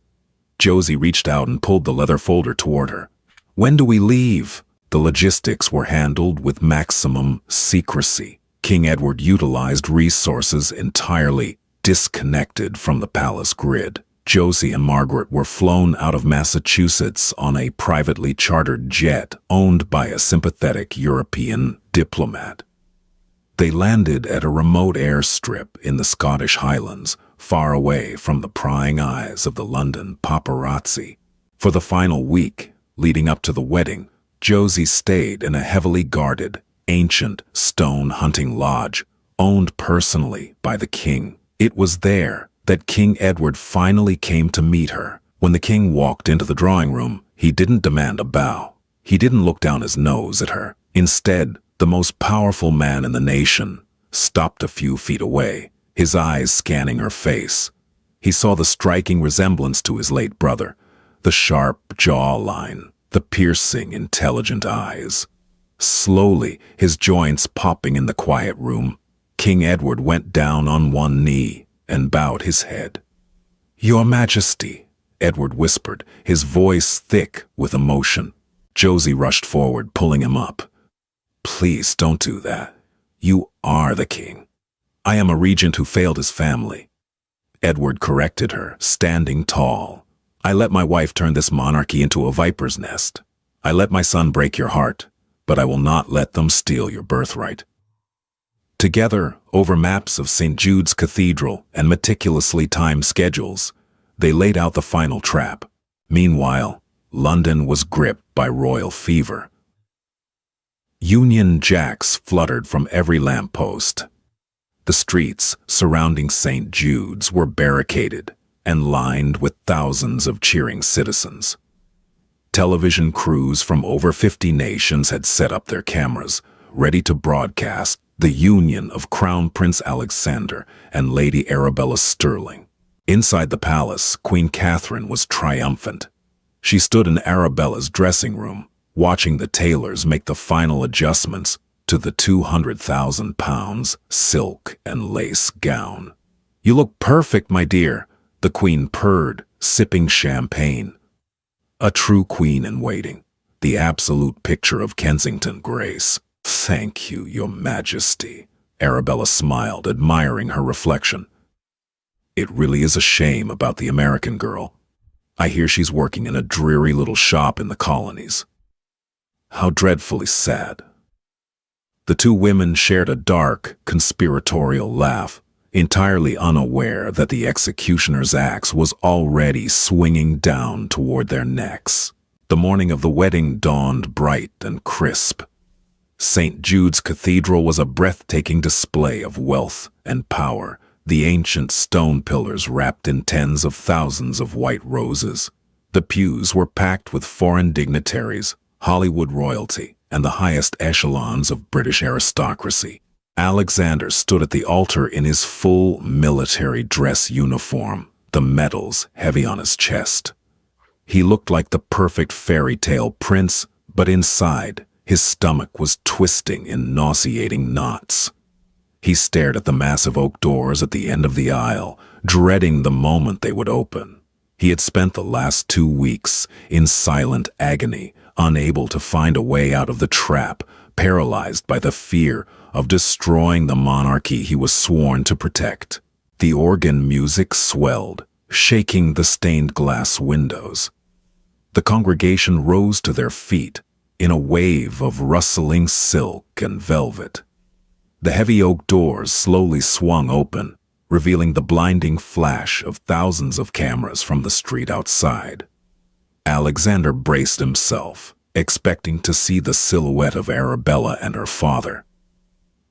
Josie reached out and pulled the leather folder toward her. When do we leave? The logistics were handled with maximum secrecy. King Edward utilized resources entirely disconnected from the palace grid. Josie and Margaret were flown out of Massachusetts on a privately chartered jet owned by a sympathetic European diplomat. They landed at a remote airstrip in the Scottish Highlands, far away from the prying eyes of the London paparazzi. For the final week, leading up to the wedding, Josie stayed in a heavily guarded, ancient stone hunting lodge, owned personally by the king. It was there that King Edward finally came to meet her. When the king walked into the drawing room, he didn't demand a bow. He didn't look down his nose at her. Instead, the most powerful man in the nation stopped a few feet away, his eyes scanning her face. He saw the striking resemblance to his late brother, the sharp jawline, the piercing, intelligent eyes. Slowly, his joints popping in the quiet room, King Edward went down on one knee and bowed his head. "Your Majesty," Edward whispered, his voice thick with emotion. Josie rushed forward, pulling him up. "Please don't do that. You are the king. I am a regent who failed his family." Edward corrected her, standing tall. "I let my wife turn this monarchy into a viper's nest. I let my son break your heart, but I will not let them steal your birthright." Together, over maps of St. Jude's Cathedral and meticulously timed schedules, they laid out the final trap. Meanwhile, London was gripped by royal fever. Union Jacks fluttered from every lamppost. The streets surrounding St. Jude's were barricaded and lined with thousands of cheering citizens. Television crews from over 50 nations had set up their cameras, ready to broadcast the union of Crown Prince Alexander and Lady Arabella Sterling. Inside the palace, Queen Catherine was triumphant. She stood in Arabella's dressing room, watching the tailors make the final adjustments to the £200,000 silk and lace gown. "You look perfect, my dear," the queen purred, sipping champagne. A true queen in waiting, the absolute picture of Kensington grace. "Thank you, Your Majesty," Arabella smiled, admiring her reflection. "It really is a shame about the American girl. I hear she's working in a dreary little shop in the colonies. How dreadfully sad." The two women shared a dark, conspiratorial laugh, entirely unaware that the executioner's axe was already swinging down toward their necks. The morning of the wedding dawned bright and crisp. St. Jude's Cathedral was a breathtaking display of wealth and power, the ancient stone pillars wrapped in tens of thousands of white roses. The pews were packed with foreign dignitaries, Hollywood royalty, and the highest echelons of British aristocracy. Alexander stood at the altar in his full military dress uniform, the medals heavy on his chest. He looked like the perfect fairy tale prince, but inside, his stomach was twisting in nauseating knots. He stared at the massive oak doors at the end of the aisle, dreading the moment they would open. He had spent the last 2 weeks in silent agony, unable to find a way out of the trap, paralyzed by the fear of destroying the monarchy he was sworn to protect. The organ music swelled, shaking the stained glass windows. The congregation rose to their feet in a wave of rustling silk and velvet. The heavy oak doors slowly swung open, revealing the blinding flash of thousands of cameras from the street outside. Alexander braced himself, expecting to see the silhouette of Arabella and her father.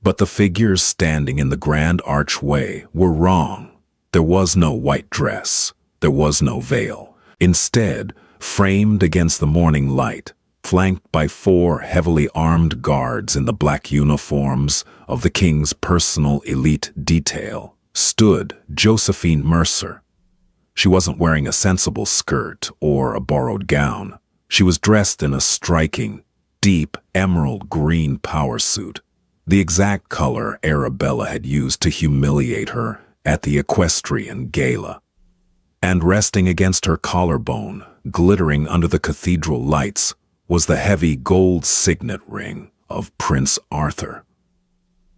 But the figures standing in the grand archway were wrong. There was no white dress. There was no veil. Instead, framed against the morning light, flanked by 4 heavily armed guards in the black uniforms of the king's personal elite detail, stood Josephine Mercer. She wasn't wearing a sensible skirt or a borrowed gown. She was dressed in a striking, deep emerald green power suit, the exact color Arabella had used to humiliate her at the equestrian gala. And resting against her collarbone, glittering under the cathedral lights, was the heavy gold signet ring of Prince Arthur.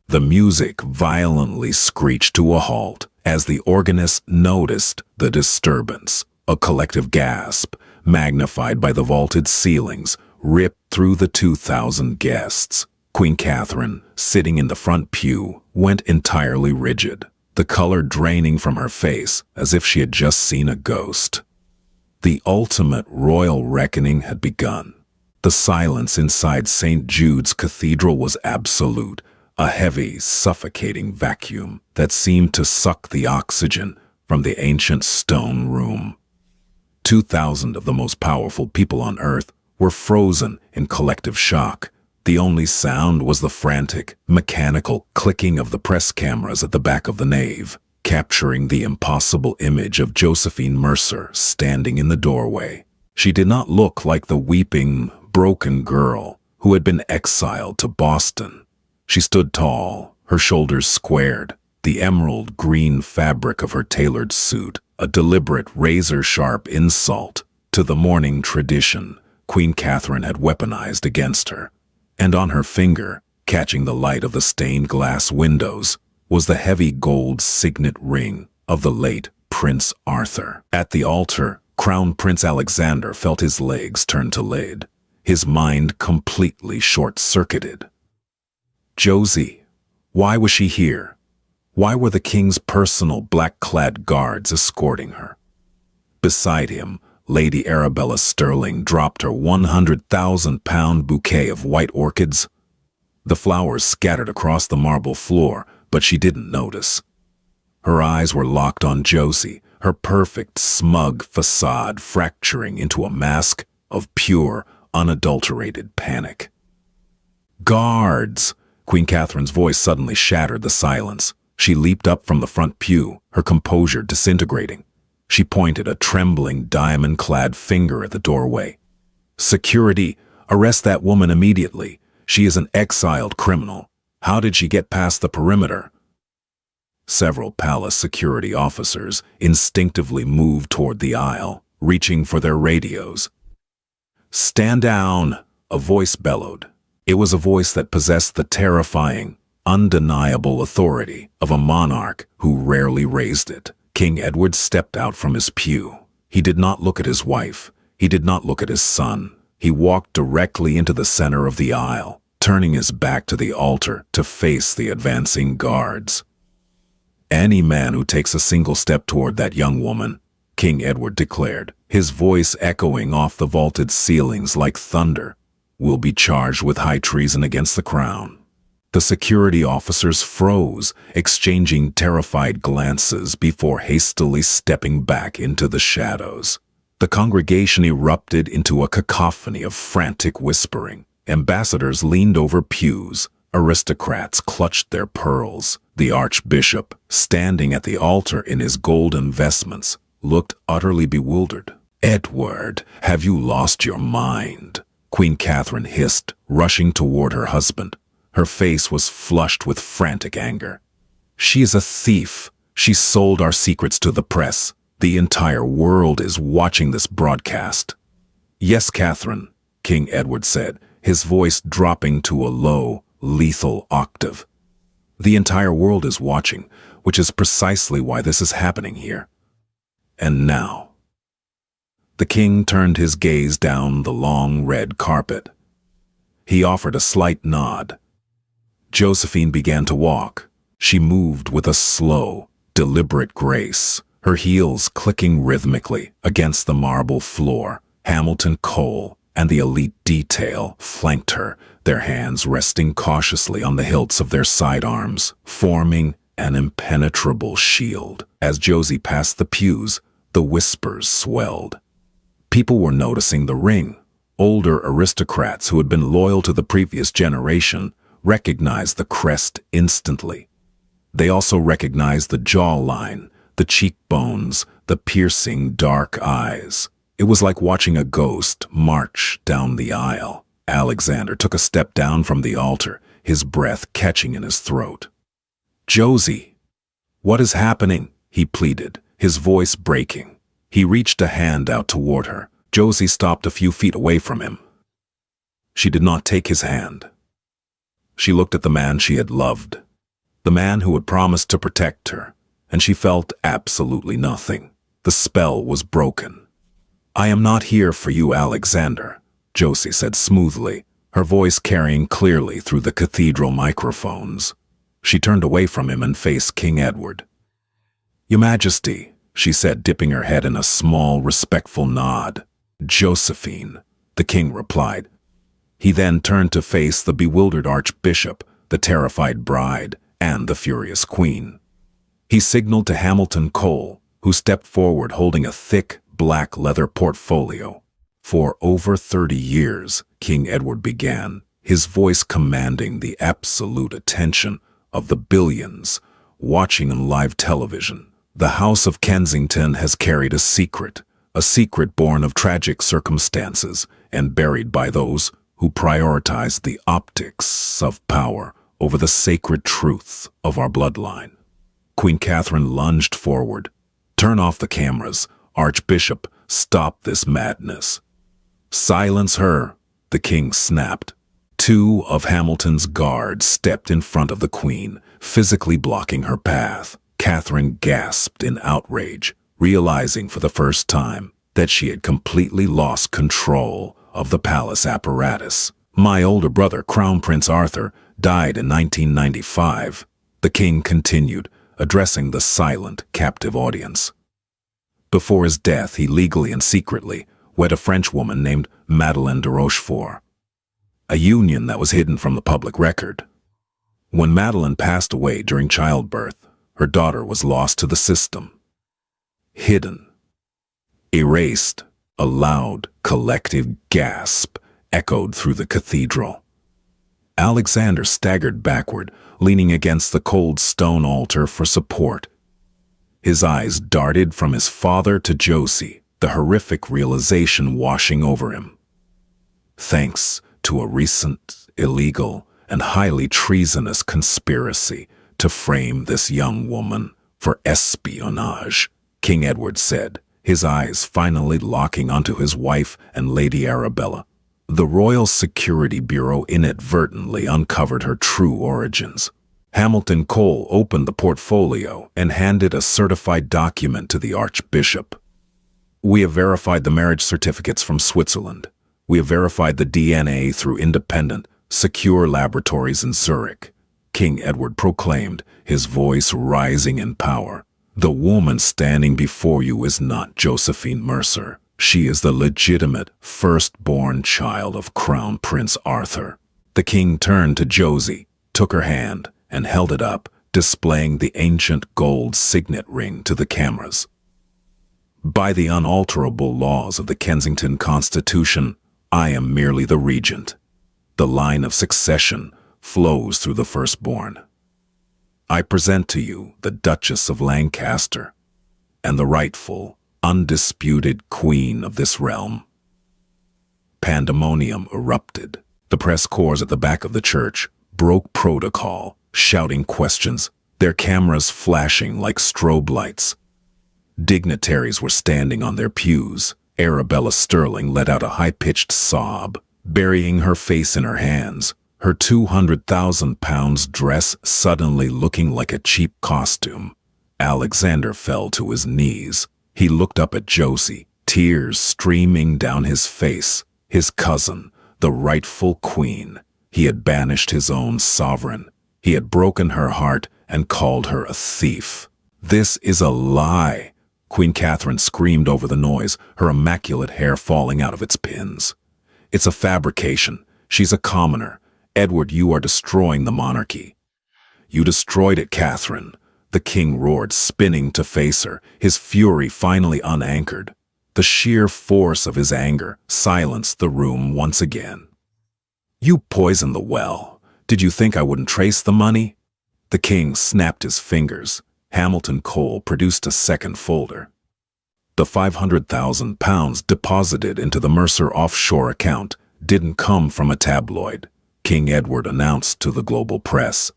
The music violently screeched to a halt as the organist noticed the disturbance. A collective gasp, magnified by the vaulted ceilings, ripped through the 2,000 guests. Queen Catherine, sitting in the front pew, went entirely rigid, the color draining from her face as if she had just seen a ghost. The ultimate royal reckoning had begun. The silence inside St. Jude's Cathedral was absolute, a heavy, suffocating vacuum that seemed to suck the oxygen from the ancient stone room. 2,000 of the most powerful people on earth were frozen in collective shock. The only sound was the frantic, mechanical clicking of the press cameras at the back of the nave, capturing the impossible image of Josephine Mercer standing in the doorway. She did not look like the weeping, broken girl who had been exiled to Boston. She stood tall, her shoulders squared, the emerald green fabric of her tailored suit, a deliberate razor-sharp insult to the mourning tradition Queen Catherine had weaponized against her. And on her finger, catching the light of the stained glass windows, was the heavy gold signet ring of the late Prince Arthur. At the altar, Crown Prince Alexander felt his legs turn to lead, his mind completely short-circuited. Josie, why was she here? Why were the king's personal black-clad guards escorting her? Beside him, Lady Arabella Sterling dropped her 100,000-pound bouquet of white orchids. The flowers scattered across the marble floor, but she didn't notice. Her eyes were locked on Josie, her perfect, smug facade fracturing into a mask of pure, unadulterated panic. "Guards!" Queen Catherine's voice suddenly shattered the silence. She leaped up from the front pew, her composure disintegrating. She pointed a trembling, diamond-clad finger at the doorway. "Security, arrest that woman immediately. She is an exiled criminal. How did she get past the perimeter?" Several palace security officers instinctively moved toward the aisle, reaching for their radios. "Stand down!" a voice bellowed. It was a voice that possessed the terrifying, undeniable authority of a monarch who rarely raised it. King Edward stepped out from his pew. He did not look at his wife. He did not look at his son. He walked directly into the center of the aisle, turning his back to the altar to face the advancing guards. "Any man who takes a single step toward that young woman," King Edward declared, his voice echoing off the vaulted ceilings like thunder, "will be charged with high treason against the crown." The security officers froze, exchanging terrified glances before hastily stepping back into the shadows. The congregation erupted into a cacophony of frantic whispering. Ambassadors leaned over pews. Aristocrats clutched their pearls. The archbishop, standing at the altar in his golden vestments, looked utterly bewildered. "Edward, have you lost your mind?" Queen Catherine hissed, rushing toward her husband. Her face was flushed with frantic anger. "She is a thief. She sold our secrets to the press. The entire world is watching this broadcast." "Yes, Catherine," King Edward said, his voice dropping to a low, lethal octave. "The entire world is watching, which is precisely why this is happening here. And now." The king turned his gaze down the long red carpet. He offered a slight nod. Josephine began to walk. She moved with a slow, deliberate grace, her heels clicking rhythmically against the marble floor, Hamilton Cole and the elite detail flanked her, their hands resting cautiously on the hilts of their sidearms, forming an impenetrable shield. As Josie passed the pews, the whispers swelled. People were noticing the ring. Older aristocrats who had been loyal to the previous generation recognized the crest instantly. They also recognized the jawline, the cheekbones, the piercing dark eyes. It was like watching a ghost march down the aisle. Alexander took a step down from the altar, his breath catching in his throat. "Josie, what is happening?" he pleaded, his voice breaking. He reached a hand out toward her. Josie stopped a few feet away from him. She did not take his hand. She looked at the man she had loved, the man who had promised to protect her, and she felt absolutely nothing. The spell was broken. "I am not here for you, Alexander," Josie said smoothly, her voice carrying clearly through the cathedral microphones. She turned away from him and faced King Edward. "Your Majesty," she said, dipping her head in a small, respectful nod. "Josephine," the king replied. He then turned to face the bewildered archbishop, the terrified bride, and the furious queen. He signaled to Hamilton Cole, who stepped forward holding a thick, black leather portfolio. "For over 30 years, King Edward began, his voice commanding the absolute attention of the billions watching on live television. The House of Kensington has carried a secret born of tragic circumstances and buried by those who prioritize the optics of power over the sacred truth of our bloodline." Queen Catherine lunged forward. "Turn off the cameras. Archbishop, stop this madness." "Silence her," the king snapped. Two of Hamilton's guards stepped in front of the queen, physically blocking her path. Catherine gasped in outrage, realizing for the first time that she had completely lost control of the palace apparatus. "My older brother, Crown Prince Arthur, died in 1995, the king continued, addressing the silent, captive audience. Before his death, he legally and secretly wed a French woman named Madeleine de Rochefort, a union that was hidden from the public record. When Madeleine passed away during childbirth, her daughter was lost to the system. Hidden. Erased. A loud, collective gasp echoed through the cathedral. Alexander staggered backward, leaning against the cold stone altar for support. His eyes darted from his father to Josie, the horrific realization washing over him. Thanks to a recent, illegal, and highly treasonous conspiracy to frame this young woman for espionage, King Edward said, his eyes finally locking onto his wife and Lady Arabella. The Royal Security Bureau inadvertently uncovered her true origins. Hamilton Cole opened the portfolio and handed a certified document to the Archbishop. "We have verified the marriage certificates from Switzerland. We have verified the DNA through independent, secure laboratories in Zurich," King Edward proclaimed, his voice rising in power. "The woman standing before you is not Josephine Mercer. She is the legitimate firstborn child of Crown Prince Arthur." The king turned to Josie, took her hand, and held it up, displaying the ancient gold signet ring to the cameras. "By the unalterable laws of the Kensington Constitution, I am merely the regent. The line of succession flows through the firstborn. I present to you the Duchess of Lancaster and the rightful, undisputed queen of this realm." Pandemonium erupted. The press corps at the back of the church broke protocol, shouting questions, their cameras flashing like strobe lights. Dignitaries were standing on their pews. Arabella Sterling let out a high-pitched sob, burying her face in her hands, her 200,000 pounds dress suddenly looking like a cheap costume. Alexander fell to his knees. He looked up at Josie, tears streaming down his face. His cousin, the rightful queen. He had banished his own sovereign. He had broken her heart and called her a thief. "This is a lie," Queen Catherine screamed over the noise, her immaculate hair falling out of its pins. "It's a fabrication. She's a commoner. Edward, you are destroying the monarchy." "You destroyed it, Catherine," the king roared, spinning to face her, his fury finally unanchored. The sheer force of his anger silenced the room once again. "You poisoned the well. Did you think I wouldn't trace the money?" The king snapped his fingers. Hamilton Cole produced a second folder. "The £500,000 deposited into the Mercer offshore account didn't come from a tabloid," King Edward announced to the global press.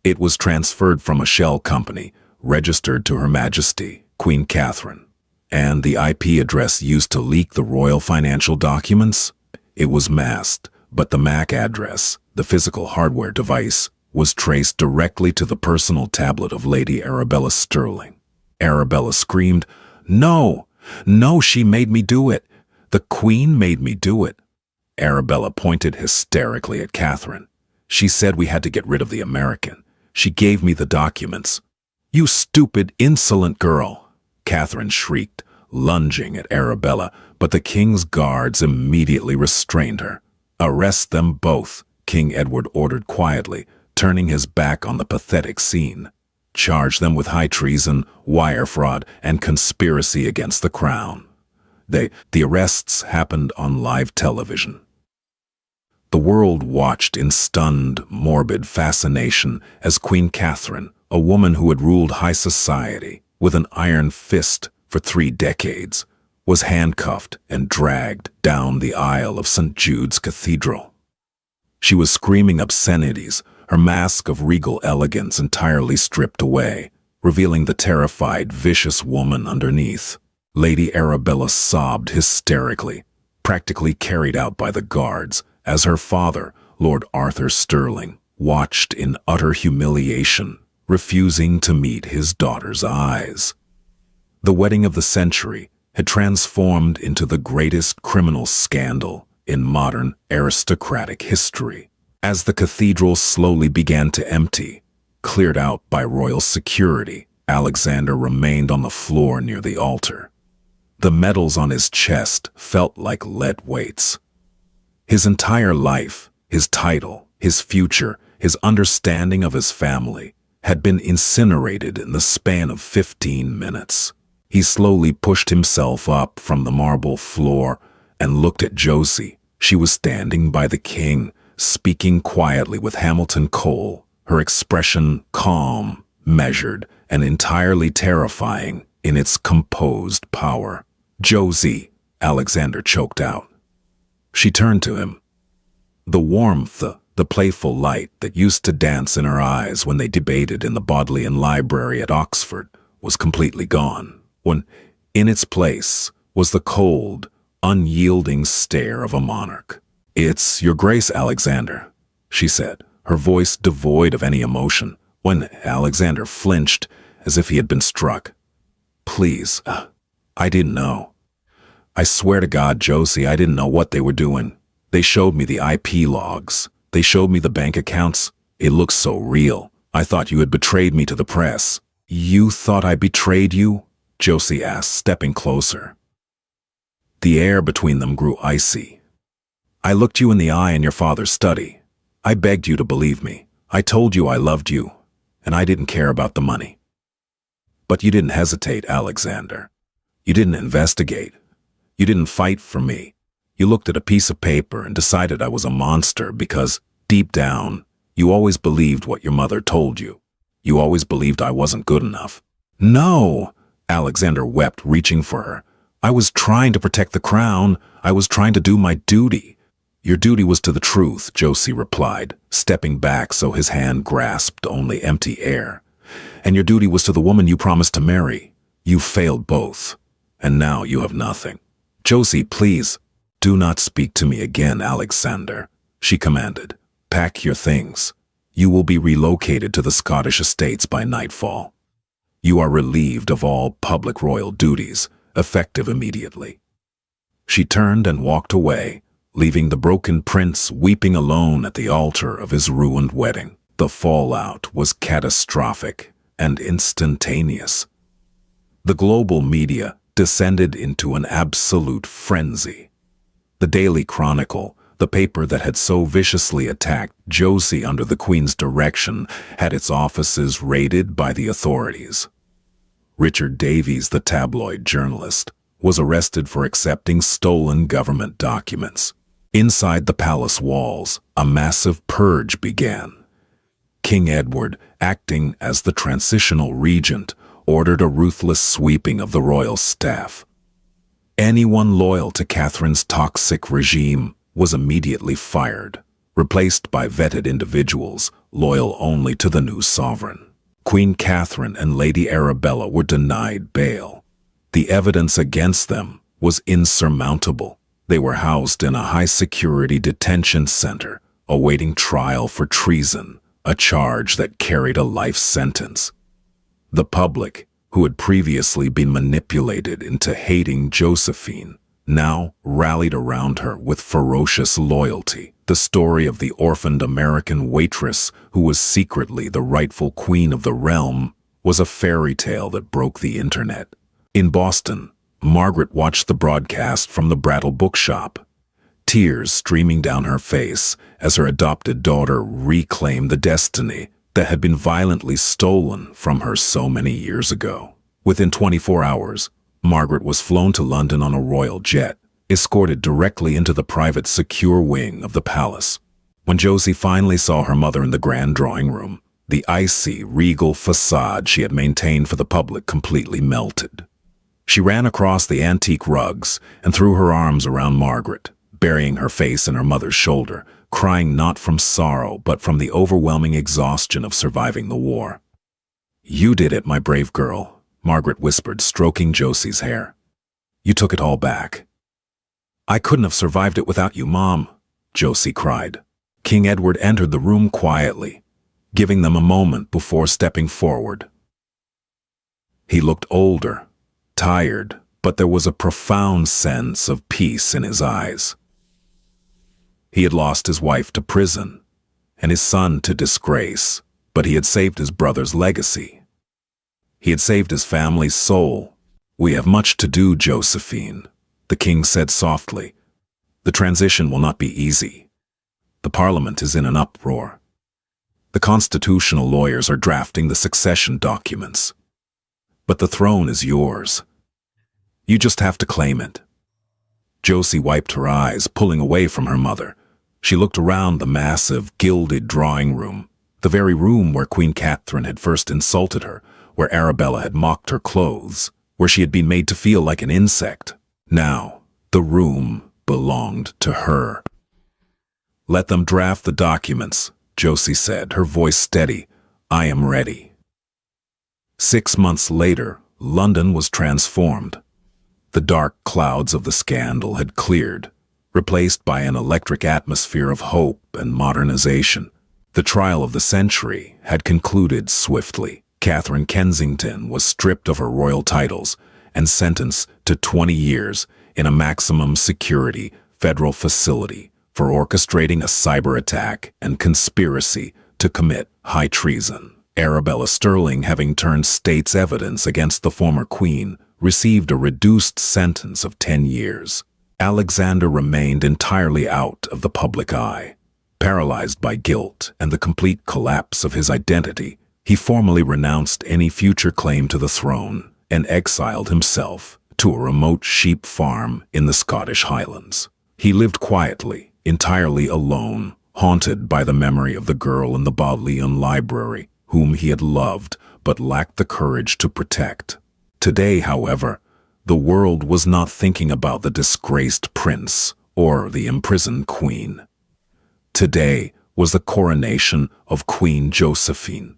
"It was transferred from a shell company, registered to Her Majesty, Queen Catherine. And the IP address used to leak the royal financial documents? It was masked, but the MAC address, the physical hardware device, was traced directly to the personal tablet of Lady Arabella Sterling." Arabella screamed, "No! No, she made me do it! The Queen made me do it!" Arabella pointed hysterically at Catherine. "She said we had to get rid of the American. She gave me the documents." "You stupid, insolent girl!" Catherine shrieked, lunging at Arabella, but the king's guards immediately restrained her. "Arrest them both," King Edward ordered quietly, turning his back on the pathetic scene. "Charge them with high treason, wire fraud, and conspiracy against the crown." The arrests happened on live television. The world watched in stunned, morbid fascination as Queen Catherine, a woman who had ruled high society with an iron fist for 3 decades, was handcuffed and dragged down the aisle of St. Jude's Cathedral. She was screaming obscenities, her mask of regal elegance entirely stripped away, revealing the terrified, vicious woman underneath. Lady Arabella sobbed hysterically, practically carried out by the guards, as her father, Lord Arthur Sterling, watched in utter humiliation, refusing to meet his daughter's eyes. The wedding of the century had transformed into the greatest criminal scandal in modern aristocratic history. As the cathedral slowly began to empty, cleared out by royal security, Alexander remained on the floor near the altar. The medals on his chest felt like lead weights. His entire life, his title, his future, his understanding of his family, had been incinerated in the span of 15 minutes. He slowly pushed himself up from the marble floor and looked at Josie. She was standing by the king, speaking quietly with Hamilton Cole, her expression calm, measured, and entirely terrifying in its composed power. "Josie," Alexander choked out. She turned to him. The warmth, the playful light that used to dance in her eyes when they debated in the Bodleian Library at Oxford was completely gone, when in its place was the cold, unyielding stare of a monarch. "It's your grace, Alexander," she said, her voice devoid of any emotion, when Alexander flinched as if he had been struck. "Please, I didn't know. I swear to God, Josie, I didn't know what they were doing. They showed me the IP logs. They showed me the bank accounts. It looks so real. I thought you had betrayed me to the press." "You thought I betrayed you?" Josie asked, stepping closer. The air between them grew icy. "I looked you in the eye in your father's study. I begged you to believe me. I told you I loved you, and I didn't care about the money. But you didn't hesitate, Alexander. You didn't investigate. You didn't fight for me. You looked at a piece of paper and decided I was a monster because, deep down, you always believed what your mother told you. You always believed I wasn't good enough." "No!" Alexander wept, reaching for her. "I was trying to protect the crown. I was trying to do my duty." "Your duty was to the truth," Josie replied, stepping back so his hand grasped only empty air. "And your duty was to the woman you promised to marry. You failed both, and now you have nothing." "Josie, please, do not speak to me again, Alexander," she commanded. "Pack your things. You will be relocated to the Scottish estates by nightfall. You are relieved of all public royal duties, effective immediately." She turned and walked away, leaving the broken prince weeping alone at the altar of his ruined wedding. The fallout was catastrophic and instantaneous. The global media descended into an absolute frenzy. The Daily Chronicle, the paper that had so viciously attacked Josie under the Queen's direction, had its offices raided by the authorities. Richard Davies, the tabloid journalist, was arrested for accepting stolen government documents. Inside the palace walls, a massive purge began. King Edward, acting as the transitional regent, ordered a ruthless sweeping of the royal staff. Anyone loyal to Catherine's toxic regime was immediately fired, replaced by vetted individuals loyal only to the new sovereign. Queen Catherine and Lady Arabella were denied bail. The evidence against them was insurmountable. They were housed in a high-security detention center, awaiting trial for treason, a charge that carried a life sentence. The public, who had previously been manipulated into hating Josephine, now rallied around her with ferocious loyalty. The story of the orphaned American waitress who was secretly the rightful queen of the realm was a fairy tale that broke the internet. In Boston, Margaret watched the broadcast from the Brattle bookshop, tears streaming down her face as her adopted daughter reclaimed the destiny that had been violently stolen from her so many years ago. Within 24 hours, Margaret was flown to London on a royal jet, escorted directly into the private secure wing of the palace. When Josie finally saw her mother in the grand drawing room, the icy, regal facade she had maintained for the public completely melted. She ran across the antique rugs and threw her arms around Margaret, burying her face in her mother's shoulder, crying not from sorrow but from the overwhelming exhaustion of surviving the war. "You did it, my brave girl," Margaret whispered, stroking Josie's hair. "You took it all back." "I couldn't have survived it without you, Mom," Josie cried. King Edward entered the room quietly, giving them a moment before stepping forward. He looked older, tired, but there was a profound sense of peace in his eyes. He had lost his wife to prison and his son to disgrace, but he had saved his brother's legacy. He had saved his family's soul. "We have much to do, Josephine," the king said softly. "The transition will not be easy. The parliament is in an uproar. The constitutional lawyers are drafting the succession documents. But the throne is yours. You just have to claim it." Josie wiped her eyes, pulling away from her mother. She looked around the massive, gilded drawing room, the very room where Queen Catherine had first insulted her, where Arabella had mocked her clothes, where she had been made to feel like an insect. Now, the room belonged to her. "Let them draft the documents," Josie said, her voice steady. "I am ready." 6 months later, London was transformed. The dark clouds of the scandal had cleared, replaced by an electric atmosphere of hope and modernization. The trial of the century had concluded swiftly. Catherine Kensington was stripped of her royal titles and sentenced to 20 years in a maximum security federal facility for orchestrating a cyber attack and conspiracy to commit high treason. Arabella Sterling, having turned state's evidence against the former queen, received a reduced sentence of 10 years. Alexander remained entirely out of the public eye. Paralyzed by guilt and the complete collapse of his identity, he formally renounced any future claim to the throne and exiled himself to a remote sheep farm in the Scottish Highlands. He lived quietly, entirely alone, haunted by the memory of the girl in the Bodleian Library, whom he had loved but lacked the courage to protect. Today, however, the world was not thinking about the disgraced prince or the imprisoned queen. Today was the coronation of Queen Josephine.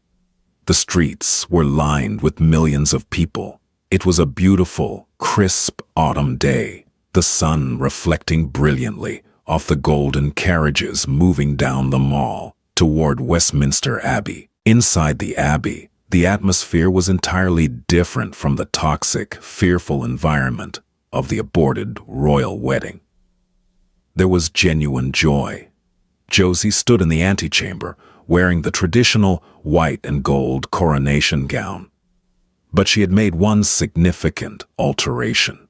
The streets were lined with millions of people. It was a beautiful, crisp autumn day, the sun reflecting brilliantly off the golden carriages moving down the Mall toward Westminster Abbey. Inside the Abbey, the atmosphere was entirely different from the toxic, fearful environment of the aborted royal wedding. There was genuine joy. Josie stood in the antechamber, wearing the traditional white and gold coronation gown. But she had made one significant alteration.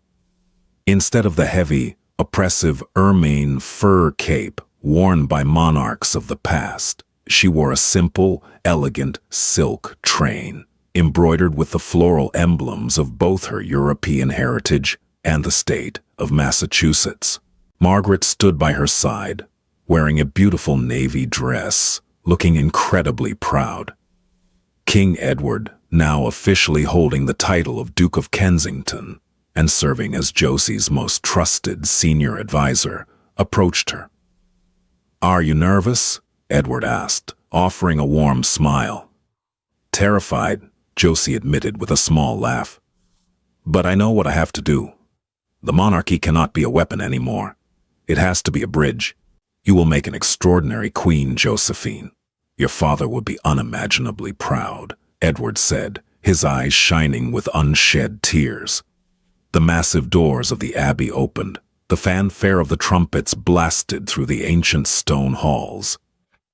Instead of the heavy, oppressive ermine fur cape worn by monarchs of the past, she wore a simple, elegant silk train, embroidered with the floral emblems of both her European heritage and the state of Massachusetts. Margaret stood by her side, wearing a beautiful navy dress, looking incredibly proud. King Edward, now officially holding the title of Duke of Kensington and serving as Josie's most trusted senior advisor, approached her. "Are you nervous?" Edward asked, offering a warm smile. "Terrified," Josie admitted with a small laugh. "But I know what I have to do. The monarchy cannot be a weapon anymore. It has to be a bridge. You will make an extraordinary Queen Josephine. Your father would be unimaginably proud," Edward said, his eyes shining with unshed tears. The massive doors of the abbey opened. The fanfare of the trumpets blasted through the ancient stone halls.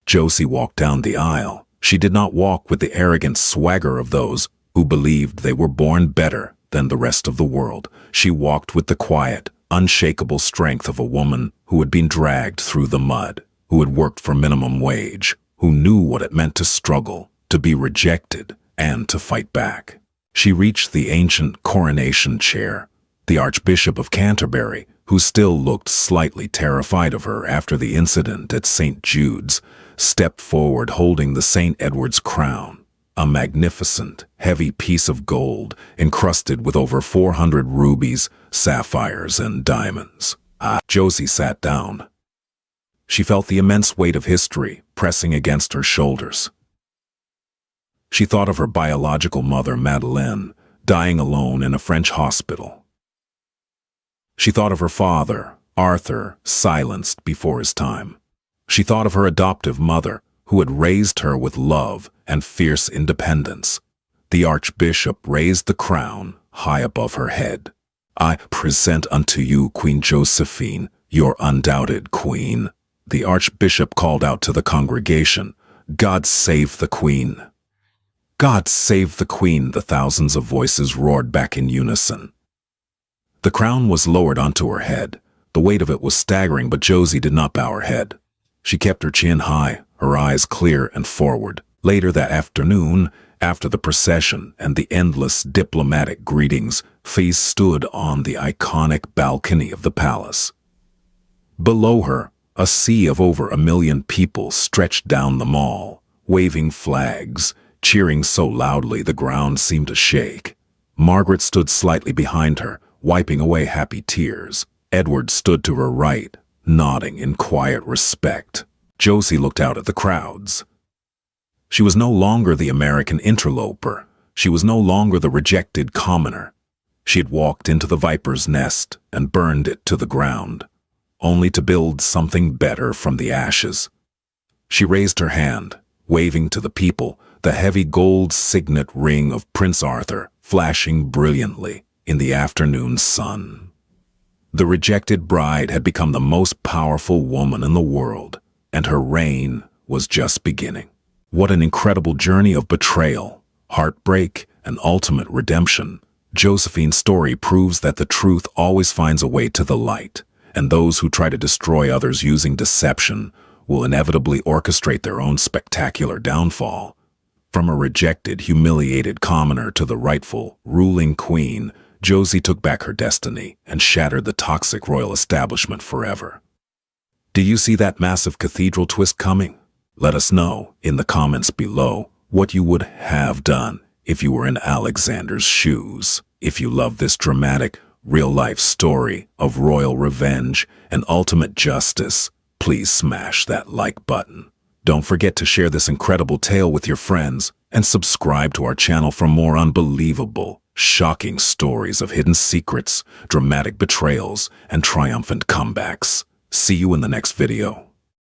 Josie walked down the aisle. She did not walk with the arrogant swagger of those who believed they were born better than the rest of the world. She walked with the quiet, unshakable strength of a woman who had been dragged through the mud, who had worked for minimum wage, who knew what it meant to struggle, to be rejected, and to fight back. She reached the ancient coronation chair. The Archbishop of Canterbury, who still looked slightly terrified of her after the incident at St. Jude's, stepped forward holding the St. Edward's crown, a magnificent, heavy piece of gold encrusted with over 400 rubies, sapphires, and diamonds. Josie sat down. She felt the immense weight of history pressing against her shoulders. She thought of her biological mother, Madeleine, dying alone in a French hospital. She thought of her father, Arthur, silenced before his time. She thought of her adoptive mother, who had raised her with love and fierce independence. The Archbishop raised the crown high above her head. "I present unto you Queen Josephine, your undoubted queen." The Archbishop called out to the congregation, "God save the Queen!" "God save the Queen!" the thousands of voices roared back in unison. The crown was lowered onto her head. The weight of it was staggering, but Josie did not bow her head. She kept her chin high, her eyes clear and forward. Later that afternoon, after the procession and the endless diplomatic greetings, Fee stood on the iconic balcony of the palace. Below her, a sea of over 1 million people stretched down the mall, waving flags, cheering so loudly the ground seemed to shake. Margaret stood slightly behind her, wiping away happy tears. Edward stood to her right, nodding in quiet respect. Josie looked out at the crowds. She was no longer the American interloper. She was no longer the rejected commoner. She had walked into the viper's nest and burned it to the ground, only to build something better from the ashes. She raised her hand, waving to the people, the heavy gold signet ring of Prince Arthur flashing brilliantly in the afternoon sun. The rejected bride had become the most powerful woman in the world, and her reign was just beginning. What an incredible journey of betrayal, heartbreak, and ultimate redemption. Josephine's story proves that the truth always finds a way to the light, and those who try to destroy others using deception will inevitably orchestrate their own spectacular downfall. From a rejected, humiliated commoner to the rightful, ruling queen, Josie took back her destiny and shattered the toxic royal establishment forever. Do you see that massive cathedral twist coming? Let us know in the comments below what you would have done if you were in Alexander's shoes. If you love this dramatic, real-life story of royal revenge and ultimate justice, please smash that like button. Don't forget to share this incredible tale with your friends and subscribe to our channel for more unbelievable, shocking stories of hidden secrets, dramatic betrayals, and triumphant comebacks. See you in the next video.